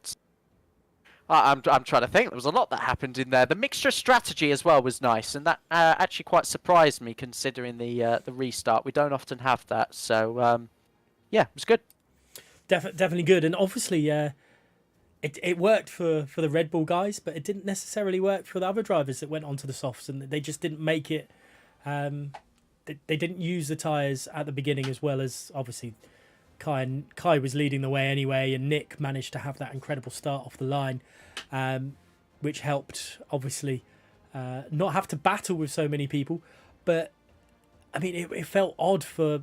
I'm trying to think. There was a lot that happened in there. The mixture strategy as well was nice, and that actually quite surprised me considering the restart. We don't often have that, so yeah, it was good. Definitely good, and obviously, it worked for the Red Bull guys, but it didn't necessarily work for the other drivers that went onto the softs, and they just didn't make it. They didn't use the tyres at the beginning as well as obviously. Kai was leading the way anyway, and Nick managed to have that incredible start off the line, which helped obviously not have to battle with so many people. But I mean, it felt odd for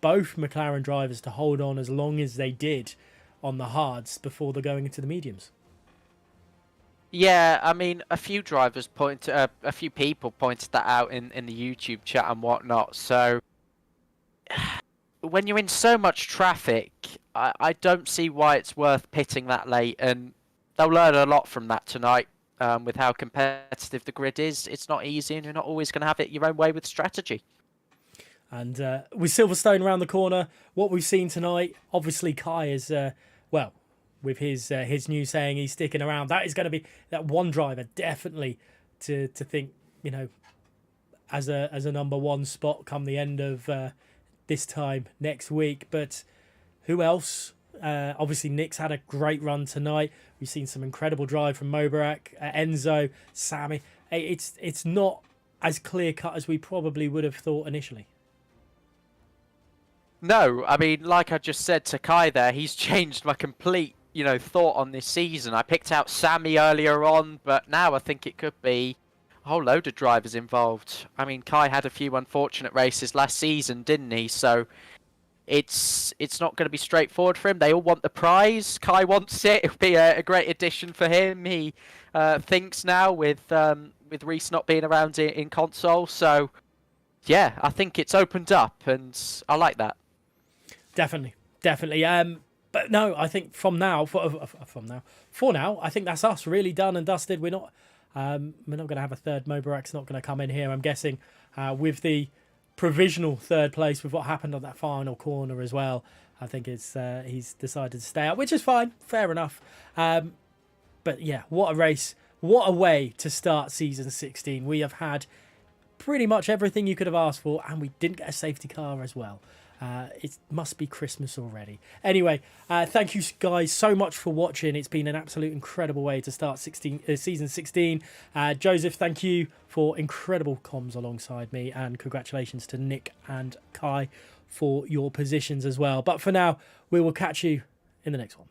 both McLaren drivers to hold on as long as they did on the hards before they're going into the mediums. Yeah, I mean, a few people pointed that out in the YouTube chat and whatnot. So when you're in so much traffic, I don't see why it's worth pitting that late, and they'll learn a lot from that tonight. With how competitive the grid is, it's not easy, and you're not always going to have it your own way with strategy. And with Silverstone around the corner, what we've seen tonight, obviously Kai is with his news saying he's sticking around. That is going to be that one driver definitely to think as a number one spot come the end of this time next week. But who else? Obviously Nick's had a great run tonight. We've seen some incredible drive from Mobarak, Enzo, Sammy. It's not as clear cut as we probably would have thought initially. No, I mean, like I just said to Kai there, he's changed my complete thought on this season. I picked out Sammy earlier on, but now I think it could be a whole load of drivers involved. I mean, Kai had a few unfortunate races last season, didn't he? So it's not going to be straightforward for him. They all want the prize. Kai wants it. It'll be a great addition for him. He thinks now with Reese not being around in console. So yeah, I think it's opened up, and I like that. Definitely. But no, I think for now, I think that's us really done and dusted. We're not going to have a third. Mobarak's not going to come in here, I'm guessing, with the provisional third place with what happened on that final corner as well. I think it's he's decided to stay out, which is fine, fair enough. But yeah, what a race. What a way to start season 16. We have had pretty much everything you could have asked for, and we didn't get a safety car as well. It must be Christmas already. Anyway, thank you guys so much for watching. It's been an absolute incredible way to start season 16. Joseph, thank you for incredible comms alongside me, and congratulations to Nick and Kai for your positions as well. But for now, we will catch you in the next one.